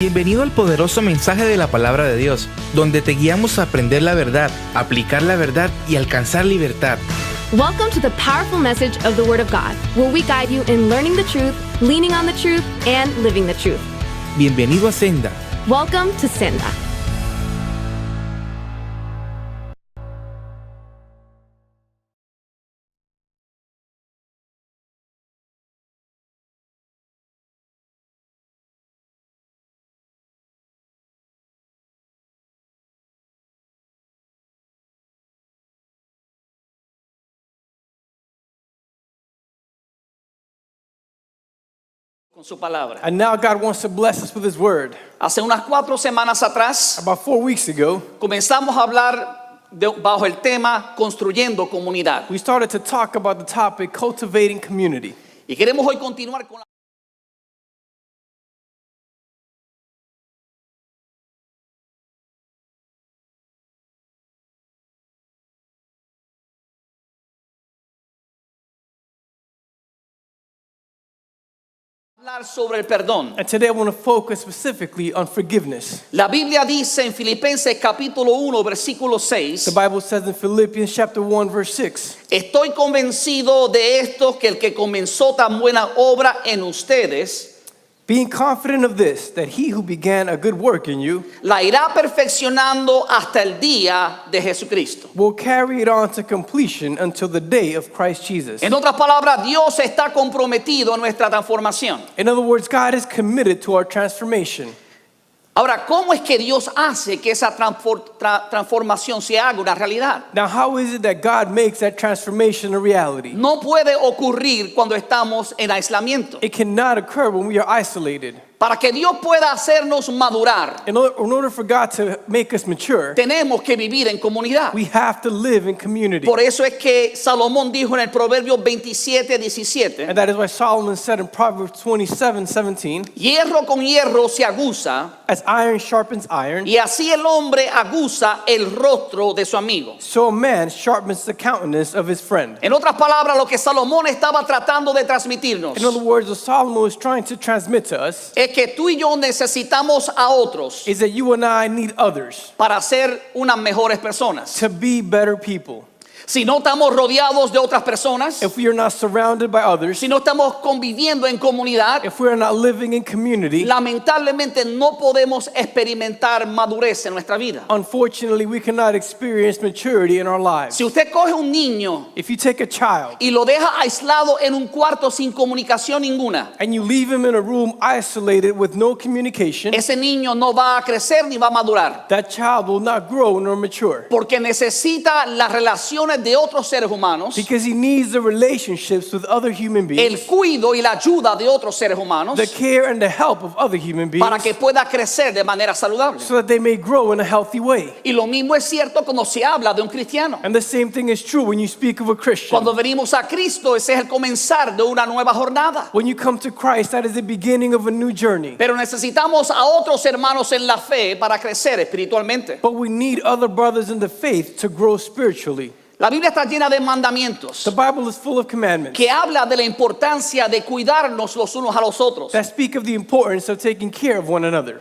Bienvenido al poderoso mensaje de la palabra de Dios, donde te guiamos a aprender la verdad, aplicar la verdad y alcanzar libertad. Welcome to the powerful message of the Word of God, where we guide you in learning the truth, leaning on the truth, and living the truth. Bienvenido a Senda. Welcome to Senda. Con su palabra. And now God wants to bless us with His Word. Hace unas 4 semanas atrás About 4 weeks ago, comenzamos a hablar bajo el tema construyendo comunidad. we started to talk about the topic cultivating community. Y queremos hoy continuar con la... hablar sobre el perdón. And today I want to focus specifically on forgiveness. La Biblia dice en Filipenses capítulo 1 versículo The 6: Bible says in Philippians chapter 1 verse 6, estoy convencido de esto, que el que comenzó tan buena obra en ustedes being confident of this, that He who began a good work in you la irá perfeccionando hasta el día de Jesucristo. will carry it on to completion until the day of Christ Jesus. En otras palabras, Dios está comprometido en nuestra transformación. In other words, God is committed to our transformation. Ahora, ¿cómo es que Dios hace que esa transformación se haga una realidad? Now, how is it that God makes that transformation a reality? No puede ocurrir cuando estamos en aislamiento. It cannot occur when we are isolated. Para que Dios pueda hacernos madurar, In order for God to make us mature, tenemos que vivir en comunidad. we have to live in community. Por eso es que Salomón dijo en el Proverbio 27:17, And that is why Solomon said in Proverbs 27:17, hierro con hierro se aguza, as iron sharpens iron, y así el hombre aguza el rostro de su amigo. so a man sharpens the countenance of his friend. En otras palabras, lo que Salomón estaba tratando de transmitirnos In other words, what Solomon was trying to transmit to us es que tú y yo necesitamos a otros is that you and I need others para ser unas mejores personas. to be better people. Si no estamos rodeados de otras personas, If we are not surrounded by others, si no estamos conviviendo en comunidad, if we are not living in community, lamentablemente no podemos experimentar madurez en nuestra vida. unfortunately, we cannot experience maturity in our lives. Si usted coge un niño If you take a child y lo deja aislado en un cuarto sin comunicación ninguna, and you leave him in a room isolated with no communication, ese niño no va a crecer ni va a madurar, that child will not grow nor mature. porque necesita las relaciones de otros seres humanos, Because he needs the relationships with other human el beings, cuidado y la ayuda de otros seres humanos, the care and the help of other human beings, para que pueda crecer de manera saludable. so that they may grow in a healthy way. Y lo mismo es cierto cuando se habla de un cristiano. And the same thing is true when you speak of a Christian. Cuando venimos a Cristo, ese es el comenzar de una nueva jornada. When you come to Christ, that is the beginning of a new journey. Pero necesitamos a otros hermanos en la fe para crecer espiritualmente. But we need other brothers in the faith to grow spiritually. La Biblia está llena de mandamientos The Bible is full of commandments que habla de la importancia de cuidarnos los unos a los otros. that speak of the importance of taking care of one another.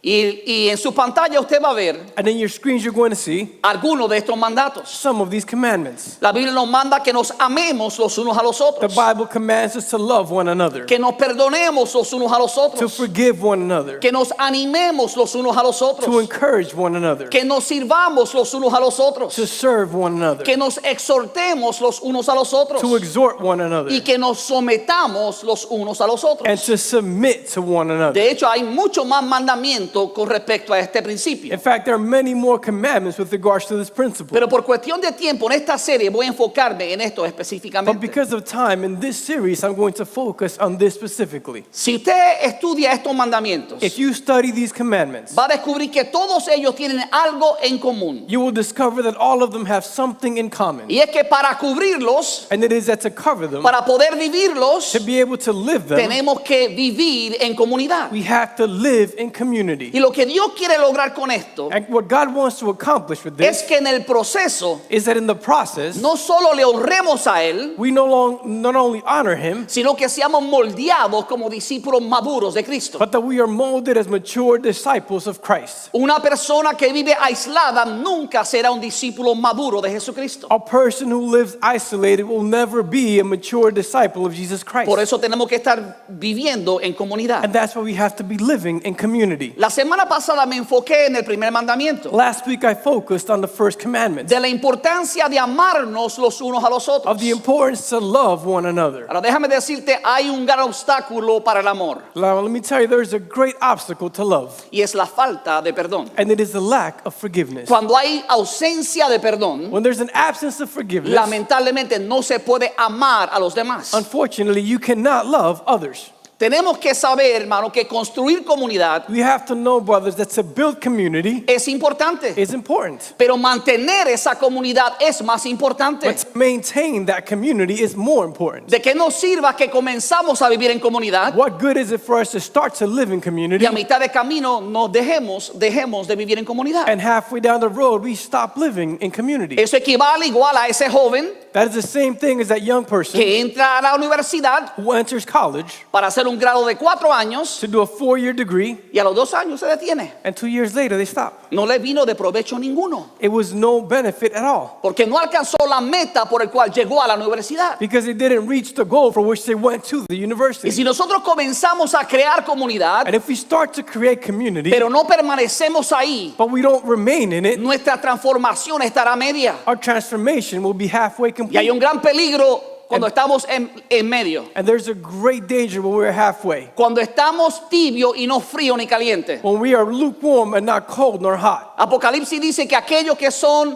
Y en su pantalla usted va a ver And in your screens, you're going to see algunos de estos mandatos. some of these commandments. La Biblia nos manda que nos amemos los unos a los The otros, Bible commands us to love one another, que nos perdonemos los unos a los to otros, forgive one another, que nos animemos los unos a los to otros, encourage one another, que nos sirvamos los unos a los otros, to serve one another, que nos exhortemos los unos a los otros to exhort one another, y que nos sometamos los unos a los otros. and to submit to one another. De hecho, hay mucho más mandamiento con respecto a este principio. In fact, there are many more commandments with regards to this principle. Pero por cuestión de tiempo, en esta serie voy a enfocarme en esto But específicamente. because of time, in this series, I'm going to focus on this specifically. Si usted estudia estos mandamientos, If you study these commandments, va a descubrir que todos ellos tienen algo en común. you will discover that all of them have something in common. Y es que para cubrirlos, And it is that to cover them, para poder vivirlos, to be able to live them, tenemos que vivir en comunidad. we have to live in community. community. Y lo que Dios quiere lograr con esto And what God wants to accomplish with es this que en el proceso is that in the process, no solo le honremos a Él, we not only honor Him, sino que seamos moldeados como discípulos maduros de Cristo. but that we are molded as mature disciples of Christ. Una persona que vive aislada nunca será un discípulo maduro de Jesucristo. A person who lives isolated will never be a mature disciple of Jesus Christ. Por eso tenemos que estar viviendo en comunidad. And that's why we have to be living in community. La semana pasada me enfoqué en el primer mandamiento, Last week I focused on the first commandment, de la importancia de amarnos los unos a los otros. of the importance to love one another. Ahora déjame decirte, hay un gran obstáculo para el amor Now, let me tell you, there's a great obstacle to love, y es la falta de perdón. and it is the lack of forgiveness. Cuando hay ausencia de perdón, When there's an absence of forgiveness, lamentablemente no se puede amar a los demás. unfortunately, you cannot love others. Tenemos que saber, hermano, que construir comunidad We have to know, brothers, that to build community es importante, is important. pero mantener esa comunidad es más importante. But to maintain that community is more important. ¿De qué nos sirva que comenzamos a vivir en comunidad What good is it for us to start to live in community, y a mitad de camino nos dejemos de vivir en comunidad? and halfway down the road we stop living in community? Eso equivale igual a ese joven That is the same thing as that young person que entra a la universidad who enters college para hacer un grado de 4 años to do a 4-year degree, y a los 2 años se detiene. and 2 years later they stop. No le vino de provecho ninguno, It was no benefit at all, porque no alcanzó la meta por el cual llegó a la universidad. because they didn't reach the goal for which they went to the Y university. si nosotros comenzamos a crear comunidad, And if we start to create community, pero no permanecemos ahí, but we don't remain in it, nuestra transformación estará media. our transformation will be halfway Y hay complete. un gran peligro cuando estamos en medio. And there's a great danger when we're halfway, Cuando estamos tibio y no frío ni caliente. when we are lukewarm and not cold nor hot. Apocalipsis dice que aquellos que son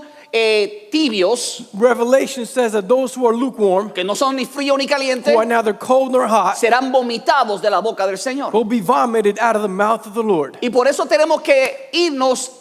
tibios, Revelation says that those who are lukewarm, que no son ni frío ni caliente, who are neither cold nor hot, serán vomitados de la boca del Señor. will be vomited out of the mouth of the Lord. Y por eso tenemos que irnos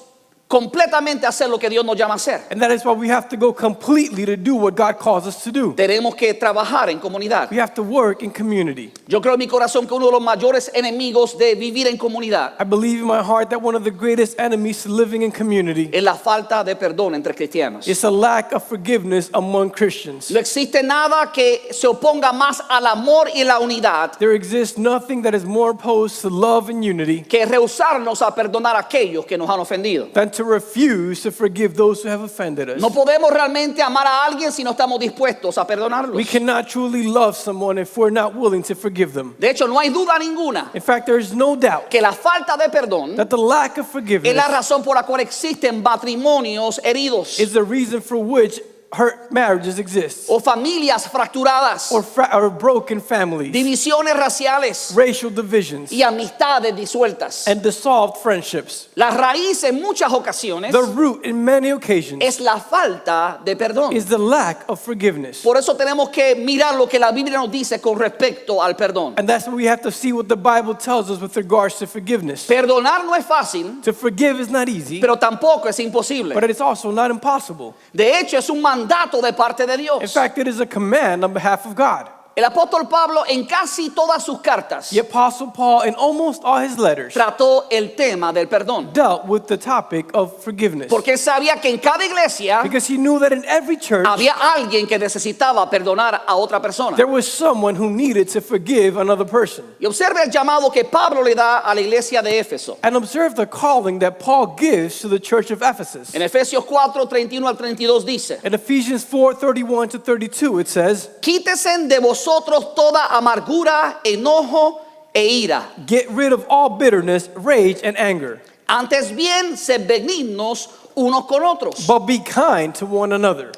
completamente a hacer lo que Dios nos llama a hacer. And that is why we have to go completely to do what God calls us to do. Tenemos que trabajar en comunidad. We have to work in community. Yo creo en mi corazón que uno de los mayores enemigos de vivir en comunidad I believe in my heart that one of the greatest enemies to living in community es la falta de perdón entre cristianos. is a lack of forgiveness among Christians. No existe nada que se oponga más al amor y la unidad There exists nothing that is more opposed to love and unity que rehusarnos a perdonar a aquellos que nos han ofendido. than to refuse to forgive those who have offended us. No podemos realmente amar a alguien si no estamos dispuestos a perdonarlos. We cannot truly love someone if we're not willing to forgive them. De hecho, no hay duda ninguna In fact, there is no doubt que la falta de perdón that the lack of es forgiveness la razón por la cual existen matrimonios heridos is the reason for which hurt marriages exist, o familias fracturadas, or broken families, divisiones raciales racial divisions, y amistades disueltas. and dissolved friendships. La raíz en muchas ocasiones The root in many occasions es la falta de perdón. is the lack of forgiveness. Por eso tenemos que mirar lo que la Biblia nos dice con respecto al perdón. And that's why we have to see what the Bible tells us with regards to forgiveness. Perdonar no es fácil, To forgive is not easy, pero tampoco es imposible. but it is also not impossible. De hecho, es un mandato de parte de In Dios. fact, it is a command on behalf of God. El apóstol Pablo en casi todas sus cartas The Apostle Paul, in almost all his letters, trató el tema del perdón. dealt with the topic of forgiveness. Porque él sabía que en cada iglesia Because he knew that in every church, había alguien que necesitaba perdonar a otra persona. there was someone who needed to forgive another person. Y observe el llamado que Pablo le da a la iglesia de Éfeso. And observe the calling that Paul gives to the church of Ephesus. En Efesios 4, 31 al 32 dice: In Ephesians 4:31 to 32, it says, Quítesen de vosotros toda amargura, enojo e ira. "Get rid of all bitterness, rage, and anger, Antes bien, sed benignos unos con otros, but be kind to one another,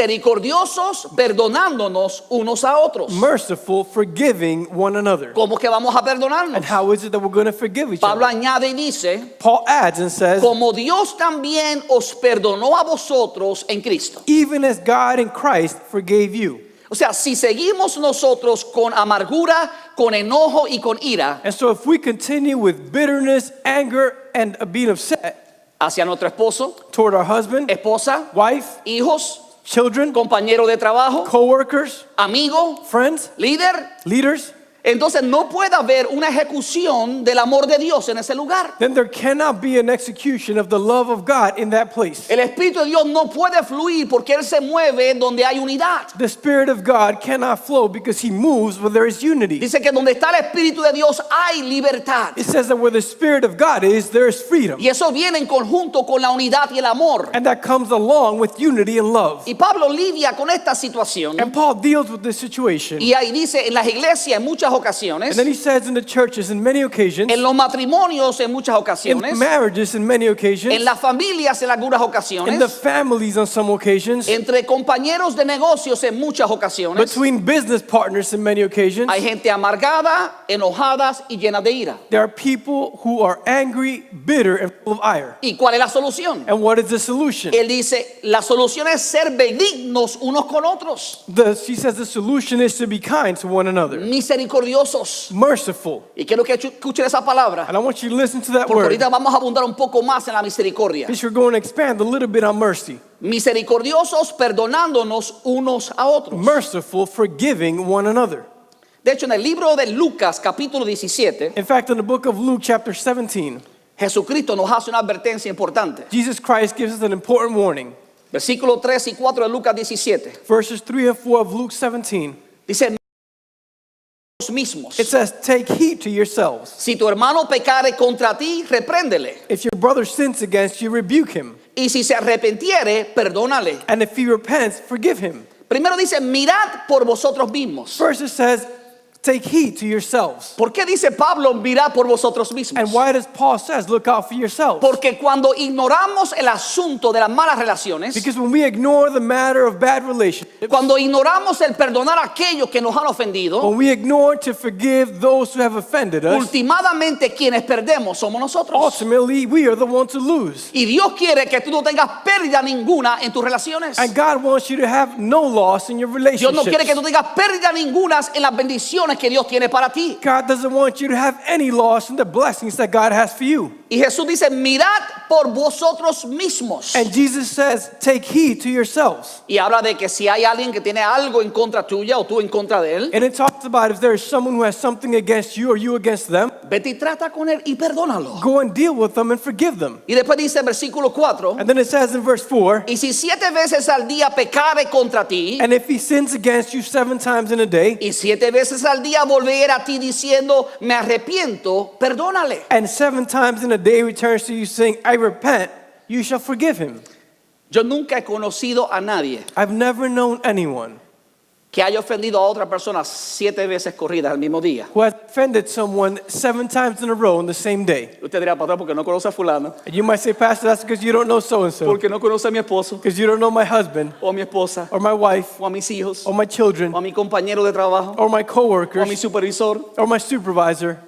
misericordiosos, perdonándonos unos a otros. merciful, forgiving one another." ¿Cómo que vamos a perdonarnos? And how is it that we're going to forgive each Pablo other? añade y dice: Paul adds and says, como Dios también os perdonó a vosotros en Cristo. "Even as God in Christ forgave you." O sea, si seguimos nosotros con amargura, con enojo y con ira And so if we continue with bitterness, anger, and being upset hacia nuestro esposo, toward our husband, esposa, wife, hijos, children, compañero de trabajo, co-workers, amigo, friends, líder, leaders, entonces no puede haber una ejecución del amor de Dios en ese lugar. then there cannot be an execution of the love of God in that place. El Espíritu de Dios no puede fluir porque Él se mueve donde hay unidad. The Spirit of God cannot flow because He moves where there is unity. Dice que donde está el Espíritu de Dios hay libertad. It says that where the Spirit of God is, there is freedom. Y eso viene en conjunto con la unidad y el amor. And that comes along with unity and love. Y Pablo lidia con esta situación. And Paul deals with this situation. Y ahí dice en las iglesias en muchas ocasiones, And then he says in the churches in many occasions, en los matrimonios en muchas in ocasiones, marriages in many occasions, en las familias en algunas in the ocasiones, families on some occasions, entre compañeros de negocios en muchas ocasiones, between business partners in many occasions. hay gente amargada, enojadas y llenas de ira. There are people who are angry, bitter, and full of ire. ¿Y cuál es la solución? And what is the solution? Él dice, la solución es ser benignos unos con otros, She says the solution is to be kind to one another, misericordiosos. merciful. Y quiero que escuchen esa palabra, And I want you to listen to that porque word. ahorita vamos a abundar un poco más en la misericordia. Because we're going to expand a little bit on mercy. Misericordiosos, perdonándonos unos a otros. Merciful, forgiving one another. De hecho, en el libro de Lucas, capítulo 17, In fact, in the book of Luke, chapter 17, Jesucristo nos hace una advertencia importante. Jesus Christ gives us an important warning. Versículos 3 y 4 de Lucas 17. Verses 3 and 4 of Luke 17. Dice, los mismos. It says, take heed to yourselves. Si tu hermano pecare contra ti, repréndele. If your brother sins against you, rebuke him. Y si se arrepintiere, perdónale. And if he repents, forgive him. Primero dice, mirad por vosotros mismos. First it says, take heed to yourselves. ¿Por qué dice Pablo, mirad por vosotros mismos? And why does Paul says, look out for yourselves? Porque cuando ignoramos el asunto de las malas relaciones, Because when we ignore the matter of bad relationships, cuando ignoramos el perdonar a aquellos que nos han ofendido, when we ignore to forgive those who have offended us, ultimadamente quienes perdemos somos nosotros. ultimately we are the ones to lose. Y Dios quiere que tú no tengas pérdida ninguna en tus relaciones. And God wants you to have no loss in your Dios no quiere que relationships. tú tengas pérdida ninguna en las bendiciones que Dios tiene para ti. God doesn't want you to have any loss in the blessings that God has for you. Y Jesús dice, mirad por vosotros mismos. And Jesus says, take heed to yourselves. Y habla de que si hay alguien que tiene algo en contra tuya o tú en contra de él, And it talks about if there is someone who has something against you or you against them, vete y trata con él y perdónalo. go and deal with them and forgive them. Y después dice en versículo 4, And then it says in verse 4, y si 7 veces al día pecare contra ti, and if he sins against you 7 times in a day, y 7 veces al día volver a ti diciendo, me arrepiento, perdónale. and 7 times in a day returns to you saying, I repent, you shall forgive him. Yo nunca he conocido a nadie I've never known anyone que haya ofendido a otra persona 7 veces corridas al mismo día. who has offended someone 7 times in a row in the same day. Usted dirá, pastor, porque no conoce a fulano, And you might say, Pastor, that's because you don't know so-and-so. porque no conoce a mi esposo, Because you don't know my husband, o a mi esposa, or my wife, o a mis hijos, or my children, o a mi compañero de trabajo, or my o a mi coworkers, supervisor. or my supervisor.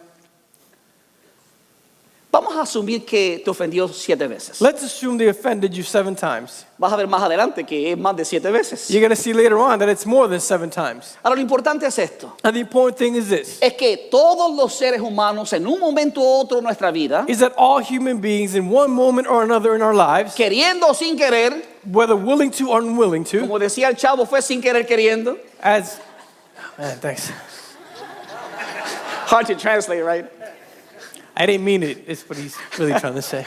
Vamos a asumir que te ofendió 7 veces. Let's assume they offended you 7 times. Vas a ver más adelante que es más de 7 veces. You're going to see later on that it's more than 7 times. Ahora lo importante es esto. And the important thing is this, Es que todos los seres humanos en un momento u otro de nuestra vida, is that all human beings in one moment or another in our lives, queriendo o sin querer, whether willing to or unwilling to, como decía el chavo, fue sin querer queriendo. as, man, thanks. Hard to translate, right? I didn't mean it. It's what he's really trying to say.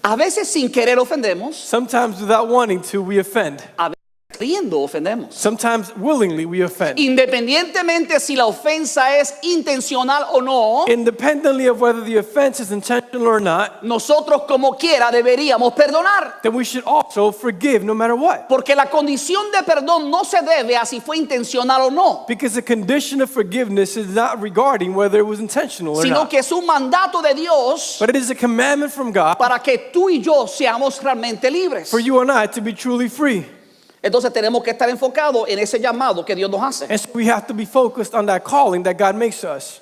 A veces sin querer ofendemos, Sometimes without wanting to, we offend. a veces queriendo ofendemos. Sometimes willingly we offend. Independientemente si la ofensa es intencional o no, Independently of whether the offense is intentional or not, nosotros como quiera deberíamos perdonar. then we should also forgive no matter what. Porque la condición de perdón no se debe a si fue intencional o no, Because the condition of forgiveness is not regarding whether it was intentional or sino not. que es un mandato de Dios But it is a commandment from God para que tú y yo seamos realmente libres. for you and I to be truly free. Entonces tenemos que estar enfocados en ese llamado que Dios nos hace. And so we have to be focused on that calling that God makes us.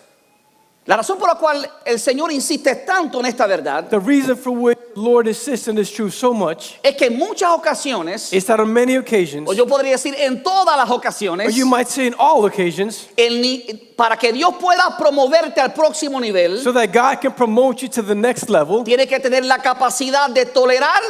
La razón por la cual el Señor insiste tanto en esta verdad The reason for which the Lord insists on this truth so much es que en muchas ocasiones, is that on many occasions, o yo podría decir en todas las or ocasiones, you might say in all occasions, para que Dios pueda promoverte al próximo nivel, so that God can promote you to the next level, tiene que tener la capacidad de tolerar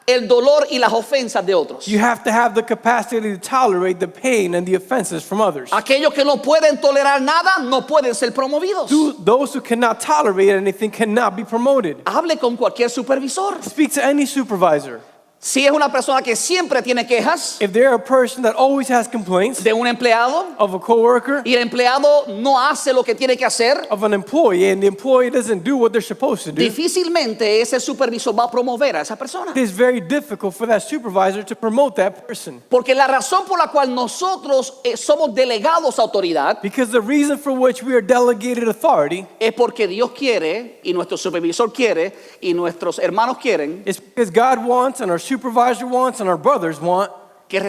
el dolor y las ofensas de otros. You have to have the capacity to tolerate the pain and the offenses from others. Aquellos que no pueden tolerar nada no pueden ser promovidos. Those who cannot tolerate anything cannot be promoted. Hable con cualquier supervisor. Speak to any supervisor. Si es una persona que siempre tiene quejas If they're a person that always has complaints de un empleado of a coworker, y el empleado no hace lo que tiene que hacer, of an employee, and the employee doesn't do what they're supposed to do, difícilmente ese supervisor va a promover a esa persona. it is very difficult for that supervisor to promote that person. Porque la razón por la cual nosotros somos delegados a autoridad Because the reason for which we are delegated authority es porque Dios quiere y nuestro supervisor quiere y nuestros hermanos quieren is because God wants and our supervisor wants and our brothers want que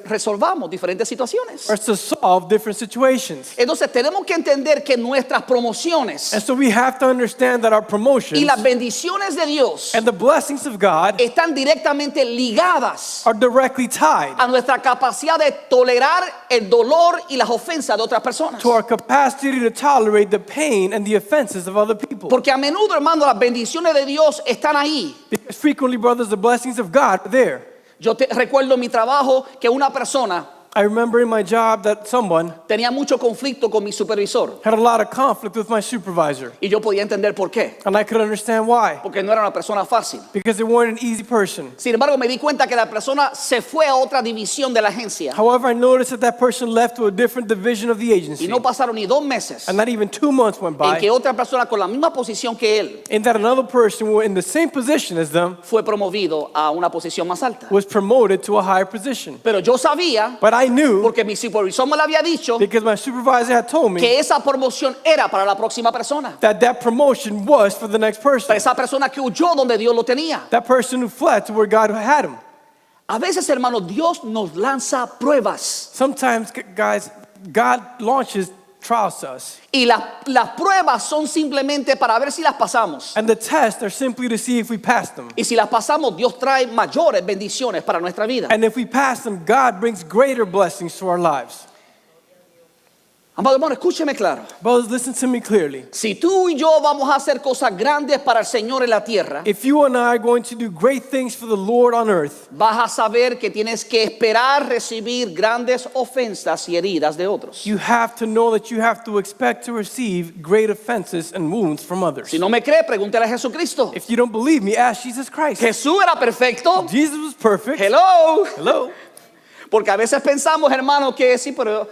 resolvamos diferentes situaciones. us to solve different situations. Entonces tenemos que entender que nuestras promociones And so we have to understand that our promotions y las bendiciones de Dios and the blessings of God están directamente ligadas are directly tied a nuestra capacidad de tolerar el dolor y las ofensas de otras personas. to our capacity to tolerate the pain and the offenses of other people. Porque a menudo, hermano, las bendiciones de Dios están ahí. Because frequently, brothers, the blessings of God are there. Yo recuerdo en mi trabajo que una persona I remember in my job that someone tenía mucho conflicto con mi supervisor had a lot of conflict with my supervisor. y yo podía entender por qué, And I could understand why. porque no era una persona fácil. Because they weren't an easy person. Sin embargo, me di cuenta que la persona se fue a otra división de la agencia However, I noticed that that person left to a different division of the y agency. no pasaron ni 2 meses And not even 2 months went en que by. otra persona con la misma posición que él And that another person who were in the same position as them fue promovido a una posición más alta. was promoted to a higher position. Pero yo sabía, But I knew, porque mi supervisor me lo había dicho, because my supervisor had told me, que esa promoción era para la próxima persona. that that promotion was for the next person. Para esa persona que huyó donde Dios lo tenía. That person who fled to where God had him. A veces, hermano, Dios nos lanza pruebas. Sometimes, guys, God launches trials to us. Y las pruebas son simplemente para ver si las pasamos. And the tests are simply to see if we pass them. Y si las pasamos, Dios trae mayores bendiciones para nuestra vida. And if we pass them, God brings greater blessings to our lives. Amado hermano, escúcheme claro. Brothers, listen to me clearly. Si tú y yo vamos a hacer cosas grandes para el Señor en la tierra, If you and I are going to do great things for the Lord on earth, vas a saber que tienes que esperar recibir grandes ofensas y heridas de otros. you have to know that you have to expect to receive great offenses and wounds from others. Si no me cree, pregúntele a Jesucristo. If you don't believe me, ask Jesus Christ. Jesús era perfecto. Jesus was perfect. Hello. Hello. Porque a veces pensamos, hermano, que sí, pero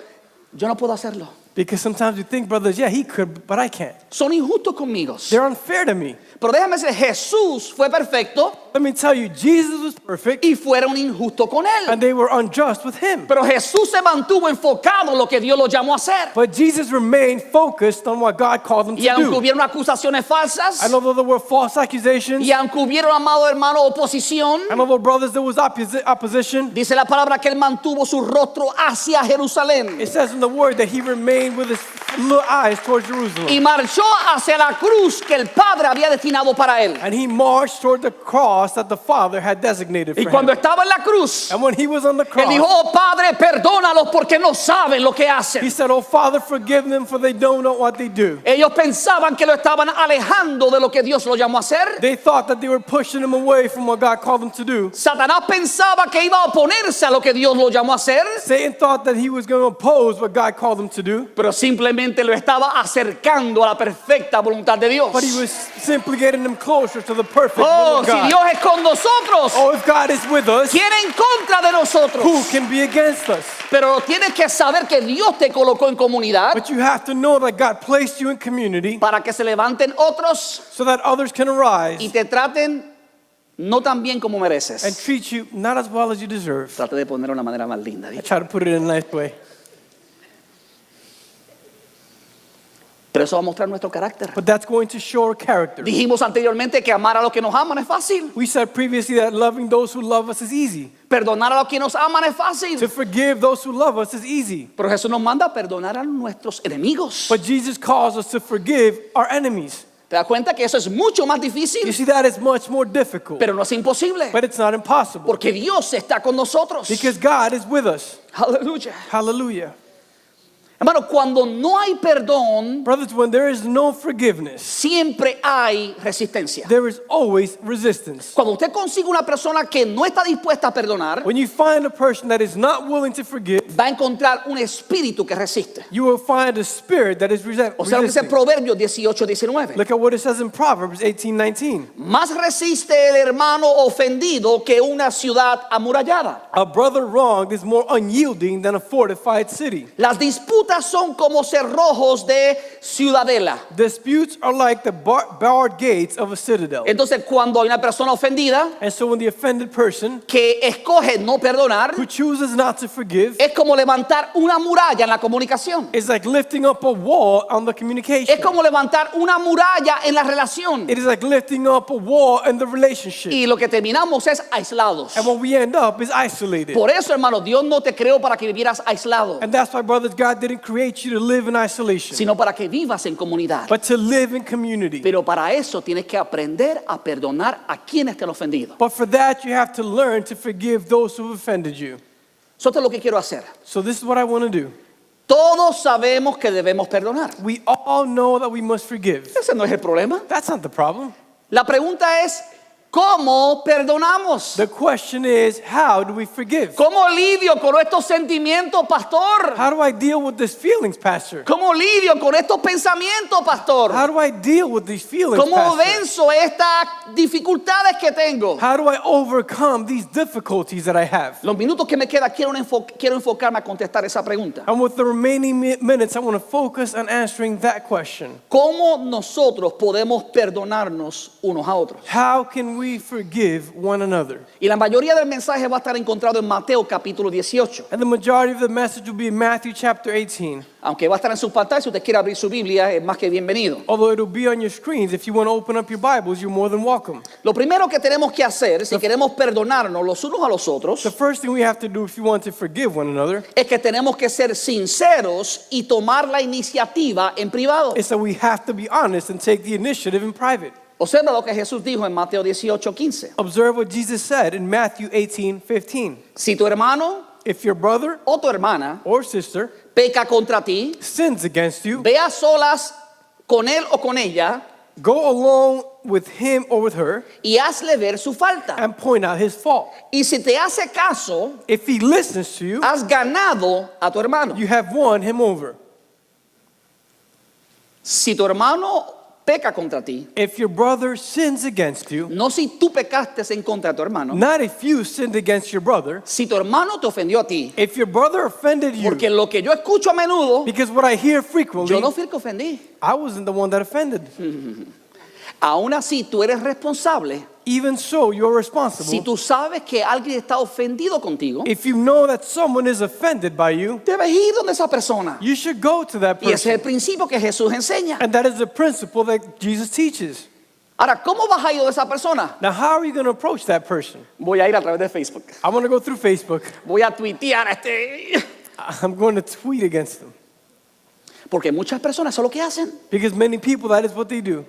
yo no puedo hacerlo. Because sometimes we think, brothers, yeah, he could, but I can't. Son injustos conmigo. They're unfair to me. Pero déjame decir, Jesús fue perfecto Let me tell you, Jesus was perfect, y fueron injustos con él. and they were unjust with him. Pero Jesús se mantuvo enfocado en lo que Dios lo llamó a hacer. But Jesus remained focused on what God called him Y to aunque do. hubieron acusaciones falsas, And although there were false accusations, y aunque hubieron, amado hermano, oposición, and although, brothers, there was opposition, dice la palabra que él mantuvo su rostro hacia Jerusalén it says in the word that he remained with his little eyes towards y Jerusalem. marchó hacia la cruz que el Padre había destinado para él. And he marched toward the cross that the Father had designated Y for cuando him. estaba en la cruz, And when he was on the él dijo, cross, oh Padre, perdónalos porque no saben lo que he hacen. said, "Oh Father, forgive them, for they don't know what they do." Ellos pensaban que lo estaban alejando de lo que Dios lo llamó a hacer. They thought that they were pushing him away from what God called them to do. Satanás pensaba que iba a oponerse a lo que Dios lo llamó a hacer, Satan thought that he was going to oppose what God called him to do, pero simplemente lo estaba acercando a la perfecta voluntad de Dios. but he was simply getting them closer to the perfect will Oh, of si God. Dios es con nosotros, Oh, if God is with us, ¿quién en contra de who nosotros? can be against us? Pero tienes que saber que Dios te colocó en comunidad But you have to know that God placed you in community para que se levanten otros so that others can y arise te traten no tan bien como and mereces. treat you not as well as you deserve. Trate de ponerlo de una manera más linda. I try to put it in a nice way. Pero eso va a mostrar nuestro carácter. But that's going to show our character. Dijimos anteriormente que amar a los que nos aman es fácil. We said previously that loving those who love us is easy. Perdonar a los que nos aman es fácil. To forgive those who love us is easy. Pero Jesús nos manda a perdonar a nuestros enemigos. But Jesus calls us to forgive our enemies. ¿Te das cuenta que eso es mucho más You difícil? see, that is much more difficult. Pero no es imposible. But it's not impossible. Porque Dios está con nosotros. Because God is with us. Aleluya. Hallelujah. Hermano, cuando no hay perdón, Brothers, when there is no forgiveness, siempre hay resistencia. there is always resistance. Cuando usted consigue una persona que no está dispuesta a perdonar, When you find a person that is not willing to forgive, va a encontrar un espíritu que resiste. you will find a spirit that is O sea, lo que dice resisting. Proverbios 18:19. Look at what it says in Proverbs 18:19. Más resiste el hermano ofendido que una ciudad amurallada. A brother wronged is more unyielding than a fortified city. Las disputas son como cerrojos de ciudadela. Disputes are like the barred gates of a citadel. Entonces, cuando hay una persona ofendida And so when the offended person que escoge no perdonar, who chooses not to forgive, es como levantar una muralla en la comunicación. it's like lifting up a wall on the communication. Es como levantar una muralla en la relación. It is like lifting up a wall in the relationship. Y lo que terminamos es aislados. And what we end up is isolated. Por eso, hermano, Dios no te creó para que vivieras aislado, And that's why, brothers, God didn't create you to live in isolation, sino para que vivas en comunidad. but to live in community. Pero para eso tienes que aprender a perdonar a quienes te han ofendido. But for that, you have to learn to forgive those who have offended you. Eso es lo que quiero hacer. So this is what I want to do. Todos sabemos que debemos perdonar. We all know that we must forgive. Ese no es el problema. That's not the problem. La pregunta es, ¿cómo perdonamos? The question is, how do we forgive? ¿Cómo lidio con estos sentimientos, pastor? How do I deal with these feelings, Pastor? ¿Cómo lidio con estos pensamientos, pastor? How do I deal with these feelings, ¿Cómo Pastor? venzo estas dificultades que tengo? How do I overcome these difficulties that I have? Los minutos que me quedan quiero enfocarme a contestar esa pregunta. And with the remaining minutes, I want to focus on answering that question. ¿Cómo nosotros podemos perdonarnos unos a otros? How can we forgive one another? Y la mayoría del mensaje va a estar encontrado en Mateo capítulo 18. And the majority of the message will be in Matthew chapter 18. Aunque va a estar en su pantalla, si usted quiere abrir su Biblia, es más que bienvenido. Although it will be on your screens, if you want to open up your Bibles, you're more than welcome. Lo primero que tenemos que hacer, si queremos perdonarnos los unos a los otros, The first thing we have to do if you want to forgive one another es que tenemos que ser sinceros y tomar la iniciativa en privado. is that we have to be honest and take the initiative in private. Observa lo que Jesús dijo en Mateo 18:15. Observe what Jesus said in Matthew 18:15. Si tu hermano If your brother o tu hermana or sister peca contra ti, sins against you, ve a solas con él o con ella go along with him or with her y hazle ver su falta. and point out his fault. Y si te hace caso, If he listens to you, has ganado a tu hermano. you have won him over. Si tu hermano peca contra ti, If your brother sins against you, no si tú pecaste en contra de tu hermano, not if you sinned against your brother, si tu hermano te ofendió a ti, if your brother offended you, porque lo que yo escucho a menudo, because what I hear frequently, yo no fui el que ofendí. I wasn't the one that offended. Aún así, tú eres responsable. Even so, you're Si responsible. tú sabes que alguien está ofendido contigo, If you know that someone is offended by you, debes ir donde esa persona. you should go to that Y ese es el person. principio que Jesús enseña. And that is the principle that Jesus teaches. Ahora, ¿cómo vas a ir donde esa persona? Now, how are you going to approach that person? Voy a ir a través de Facebook. I'm going to go through Facebook. Voy a tuitear a este. I'm going to tweet against them. Porque muchas personas eso es lo que hacen. Because many people, that is what they do.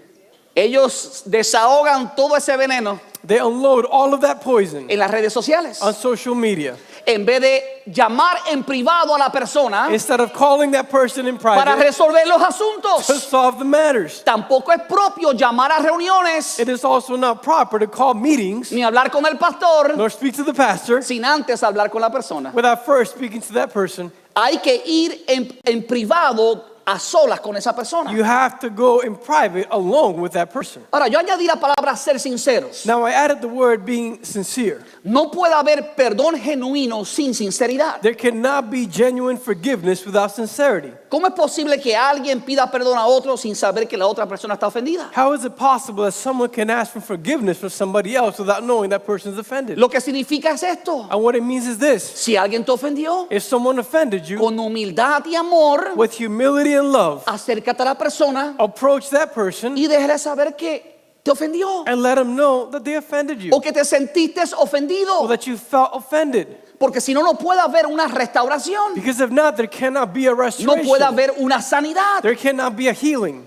Ellos desahogan todo ese veneno They unload all of that poison en las redes sociales. on social media. En vez de llamar en privado a la persona Instead of calling that person in para private resolver los to asuntos. solve the matters. Tampoco es propio llamar a reuniones It is also not proper to call meetings ni hablar con el pastor nor speak to the pastor sin antes hablar con la persona. without first speaking to that person. Hay que ir en privado a solas con esa persona. You have to go in private alone with that person. Ahora, yo añadí la palabra ser sinceros. Now, I added the word being sincere. No puede haber perdón genuino sin sinceridad. There cannot be genuine forgiveness without sincerity. ¿Cómo es posible que alguien pida perdón a otro sin saber que la otra persona está ofendida? How is it possible that someone can ask for forgiveness from somebody else without knowing that person is offended? Lo que significa es esto. And what it means is this. Si alguien te ofendió, If someone offended you, con humildad y amor, with humility and love, acércate a la persona approach that person y déjale saber que te ofendió and let them know that they offended you o que te sentiste ofendido. or that you felt offended. Porque si no, no puede haber una restauración. Because if not, there cannot be a No restoration. puede haber una sanidad. There cannot be a healing.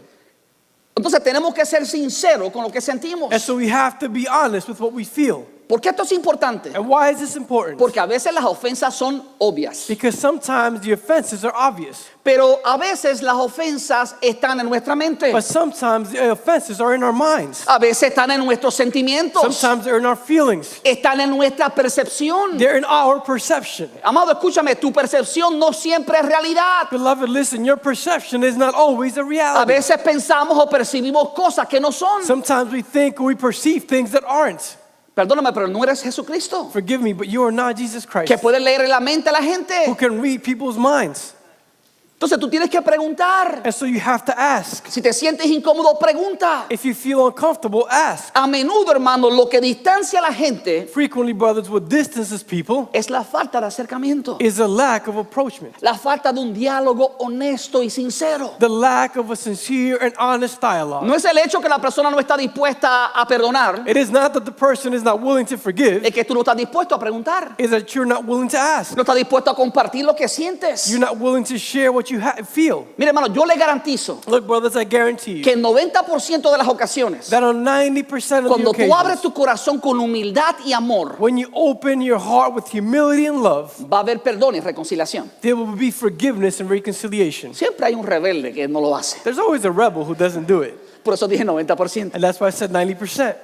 Entonces tenemos que ser sinceros con lo que sentimos. And so we have to be honest with what we feel. ¿Por qué esto es importante? And why is this important? Porque a veces las ofensas son obvias, Because sometimes the offenses are obvious, pero a veces las ofensas están en nuestra mente. but sometimes the offenses are in our minds. A veces están en nuestros sentimientos, Sometimes they're in our feelings. están en nuestra percepción. They're in our perception. Amado, escúchame, tu percepción no siempre es realidad. Beloved, listen, your perception is not always a A reality. veces pensamos o percibimos cosas que no son. Sometimes we think or we perceive things that aren't. Perdóname, pero no eres Jesucristo, Forgive me, but you are not Jesus Christ, que puede leer en la mente a la gente. who can read people's minds. Entonces tú tienes que preguntar. And so you have to ask. Si te sientes incómodo, pregunta. If you feel uncomfortable, ask. A menudo, hermano, lo que distancia a la gente Frequently, brothers, what distances people es la falta de acercamiento, is a lack of approachment, la falta de un diálogo honesto y sincero. the lack of a sincere and honest dialogue. No es el hecho que la persona no está dispuesta a perdonar, It is not that the person is not willing to forgive, es que tú no estás dispuesto a preguntar, it's that you're not willing to ask. no estás dispuesto a compartir lo que sientes. You're not willing to share what you feel. Mire, hermano, yo le garantizo Look, brothers, I guarantee you que el 90% de las ocasiones, that on 90% of the cuando tú abres occasions, tu corazón con humildad y amor, when you open your heart with humility and love, va a haber perdón y reconciliación. there will be forgiveness and reconciliation. Siempre hay un rebelde que no lo hace. There's always a rebel who doesn't do it. Por eso dije 90%. And that's why I said 90%.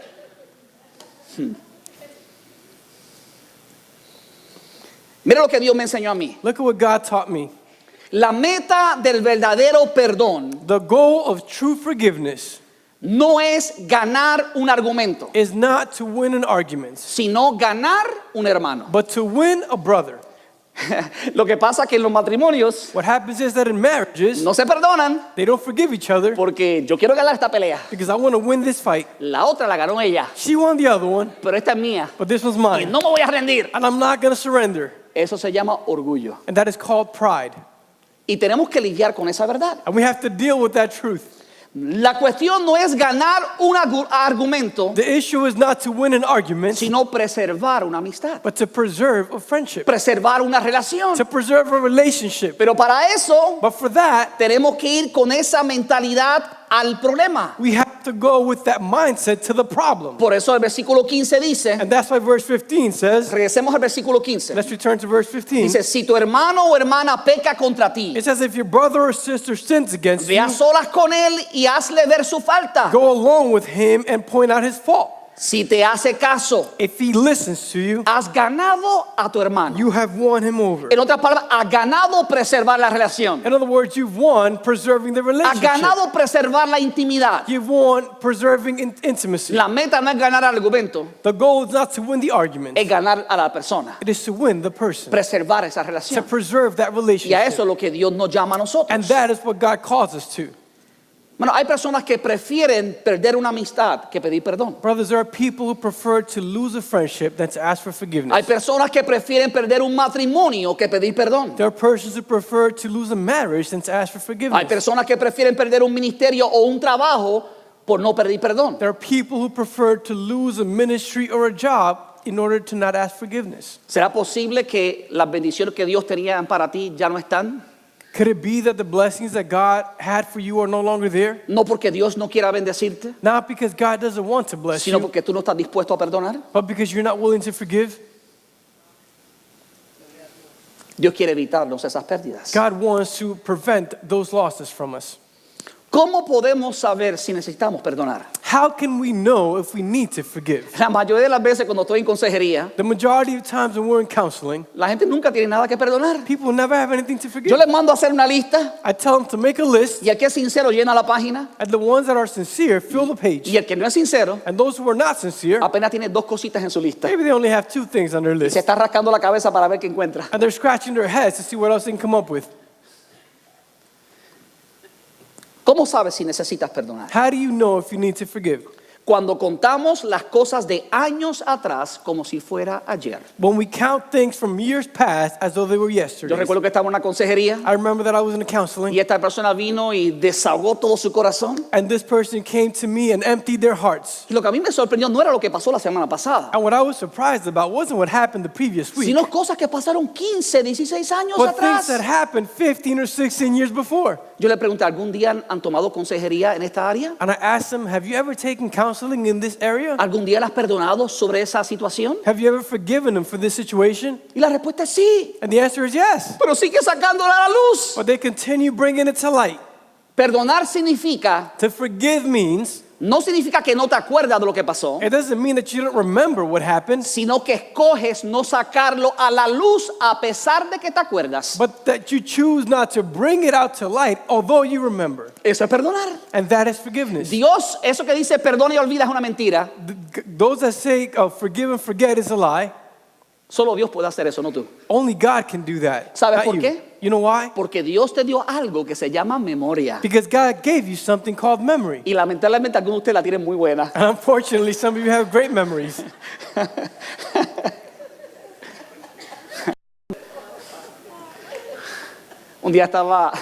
Mira lo que Dios me enseñó a mí. Look at what God taught me. La meta del verdadero perdón The goal of true forgiveness no es ganar un argumento, is not to win an argument, sino ganar un hermano. but to win a brother. Lo que pasa es que en los matrimonios What happens is that in marriages, no se perdonan they don't forgive each other porque yo quiero ganar esta pelea. because I want to win this fight. La otra la ganó ella, She won the other one, pero esta es mía but this one's y mine. no me voy a rendir. And I'm not going to surrender. Eso se llama orgullo. And that is called pride. Y tenemos que lidiar con esa verdad. And we have to deal with that truth. La cuestión no es ganar un argumento, The issue is not to win an argument, sino preservar una amistad, but to preserve a friendship, preservar una relación. to preserve a relationship. Pero para eso But for that, tenemos que ir con esa mentalidad al problema. we have to go with that mindset to the problem. Por eso el versículo 15 dice, And that's why verse 15 says, regresemos al versículo 15. let's return to verse 15. Dice, si tu hermano o hermana peca contra ti, It says, if your brother or sister sins against ve you, a solas con él y hazle ver su falta. go along with him and point out his fault. Si te hace caso, If he listens to you, has ganado a tu hermano. you have won him over. En otras palabras, has ganado preservar la relación. In other words, you've won preserving the Has relationship. ganado preservar la intimidad. You've won preserving intimacy. La meta no es ganar el argumento, The goal is not to win the argument. es ganar a la persona. It is to win the person, Preservar esa to relación. preserve that Y a eso relationship. es lo que Dios nos llama a nosotros. And that is what God calls us to. Bueno, hay personas que prefieren perder una amistad que pedir perdón. Brothers, there are people who prefer to lose a friendship than to ask for Hay forgiveness. personas que prefieren perder un matrimonio que pedir perdón. There are persons who prefer to lose a marriage than to ask for Hay forgiveness. personas que prefieren perder un ministerio o un trabajo por no pedir perdón. There are people who prefer to lose a ministry or a job in order to not ask forgiveness. ¿Será posible que las bendiciones que Dios tenía para ti ya no están? Could it be that the blessings that God had for you are no longer there? No porque Dios no quiera bendecirte, Not because God doesn't want to bless sino you, porque tú no estás dispuesto a perdonar. but because you're not willing to forgive. Dios quiere evitarnos esas pérdidas. God wants to prevent those losses from us. ¿Cómo podemos saber si necesitamos perdonar? How can we know if we need to forgive? La mayoría de las veces cuando estoy en consejería, The majority of times when we're in counseling, la gente nunca tiene nada que perdonar. people never have anything to Yo forgive. les mando a hacer una lista I tell them to make a list, y el que es sincero llena la página and the ones that are sincere fill the page, y el que no es sincero and those who are not sincere, apenas tiene dos cositas en su lista. maybe they only have 2 things on their Se list, está rascando la cabeza para ver qué encuentra. and they're scratching their heads to see what else they can come up with. ¿Cómo sabes si necesitas perdonar? How do you know if you need to forgive? Cuando contamos las cosas de años atrás como si fuera ayer. When we count things from years past as though they were Yo yesterday. recuerdo que estaba en una consejería I remember that I was in a counseling, y esta persona vino y desahogó todo su corazón. and this person came to me and emptied their hearts. Y lo que a mí me sorprendió no era lo que pasó la semana pasada, And what I was surprised about wasn't what happened the previous week, sino cosas que pasaron 15, 16 años but things atrás. that happened 15 or 16 years before. Yo le pregunté, ¿algún día han tomado consejería en esta área? And I asked them, have you ever taken counseling in this area? ¿Algún día las has perdonado sobre esa situación? Have you ever forgiven them for this situation? Y la respuesta es sí, And the answer is yes. pero sigue sacándola a la luz. But they continue bringing it to light. Perdonar significa, To forgive means, no significa que no te acuerdas de lo que pasó, it doesn't mean that you don't remember what happened, sino que escoges no sacarlo a la luz a pesar de que te acuerdas. but that you choose not to bring it out to light, although you remember. Eso es perdonar. And that is forgiveness. Dios, eso que dice perdona y olvida es una mentira. Those that say forgive and forget is a lie. Solo Dios puede hacer eso, no tú. Only God can do that. ¿Sabes not por you. qué? You know why? Porque Dios te dio algo que se llama memoria. Because God gave you something called memory. Y lamentablemente algunos de ustedes la tienen muy buena. And unfortunately, some of you have great memories. Un día estaba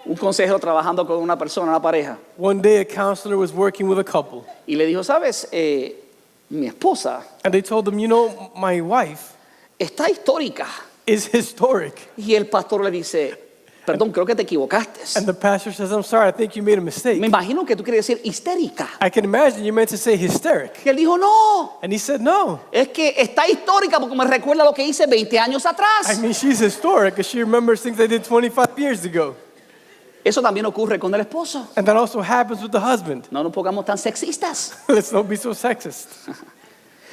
un consejero trabajando con una persona, una pareja, One day, a counselor was working with a couple, y le dijo, ¿sabes? Mi esposa and they told him, you know, my wife está histórica. is historic. Y el pastor le dice, perdón, creo que te equivocaste. And the pastor says, I'm sorry, I think you made a mistake. Me imagino que tú quieres decir histérica. I can imagine you meant to say hysteric. Y él dijo, no, And he said, no. es que está histórica porque me recuerda lo que hice 20 años I atrás. mean, she's historic because she remembers things I did 25 years ago. Eso también ocurre con el esposo. And that also happens with the husband. No nos pongamos tan sexistas. Let's not be so sexist.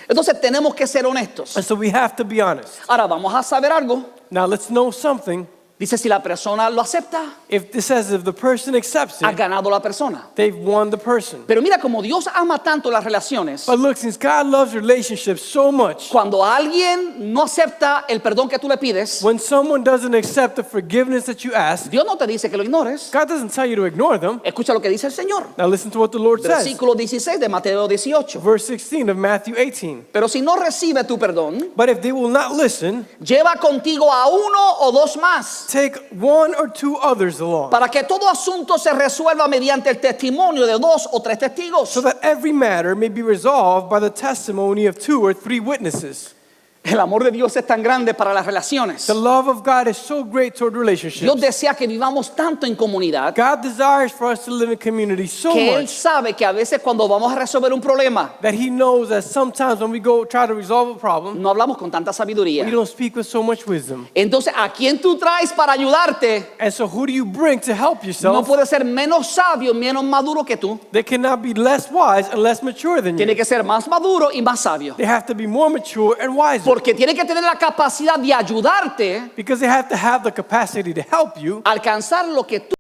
Entonces tenemos que ser honestos. And so we have to be honest. Ahora vamos a saber algo. Now let's know something. Dice, si la persona lo acepta, If this says if the person accepts ha it, ganado la persona. they've won the person. Pero mira, como Dios ama tanto las relaciones, But look, since God loves relationships so much, cuando alguien no acepta el perdón que tú le pides, when someone doesn't accept the forgiveness that you ask, Dios no te dice que lo ignores. God doesn't tell you to ignore them. Escucha lo que dice el Señor. Now listen to what the Lord says. Versículo 16 de Mateo 18. Verse 16 of Matthew 18. Pero si no recibe tu perdón, But if they will not listen, lleva contigo a uno o dos más, take one or two others along, para que todo asunto se resuelva mediante el testimonio de dos o tres testigos. so that every matter may be resolved by the testimony of 2 or 3 witnesses. El amor de Dios es tan grande para las relaciones. The love of God is so great toward Dios relationships. desea que vivamos tanto en comunidad God desires for us to live in community so que Él much sabe que a veces cuando vamos a resolver un problema, that He knows that sometimes when we go try to resolve a problem, no hablamos con tanta sabiduría. we don't speak with so much wisdom. Entonces, ¿a quién tú traes para ayudarte? And so who do you bring to help No yourself? puede ser menos sabio, menos maduro que tú. They cannot be less wise and less mature than Tiene you. que ser más maduro y más sabio. They have to be more mature and wiser Porque tiene que tener la capacidad de ayudarte because they have to have the capacity to help you a alcanzar lo que tú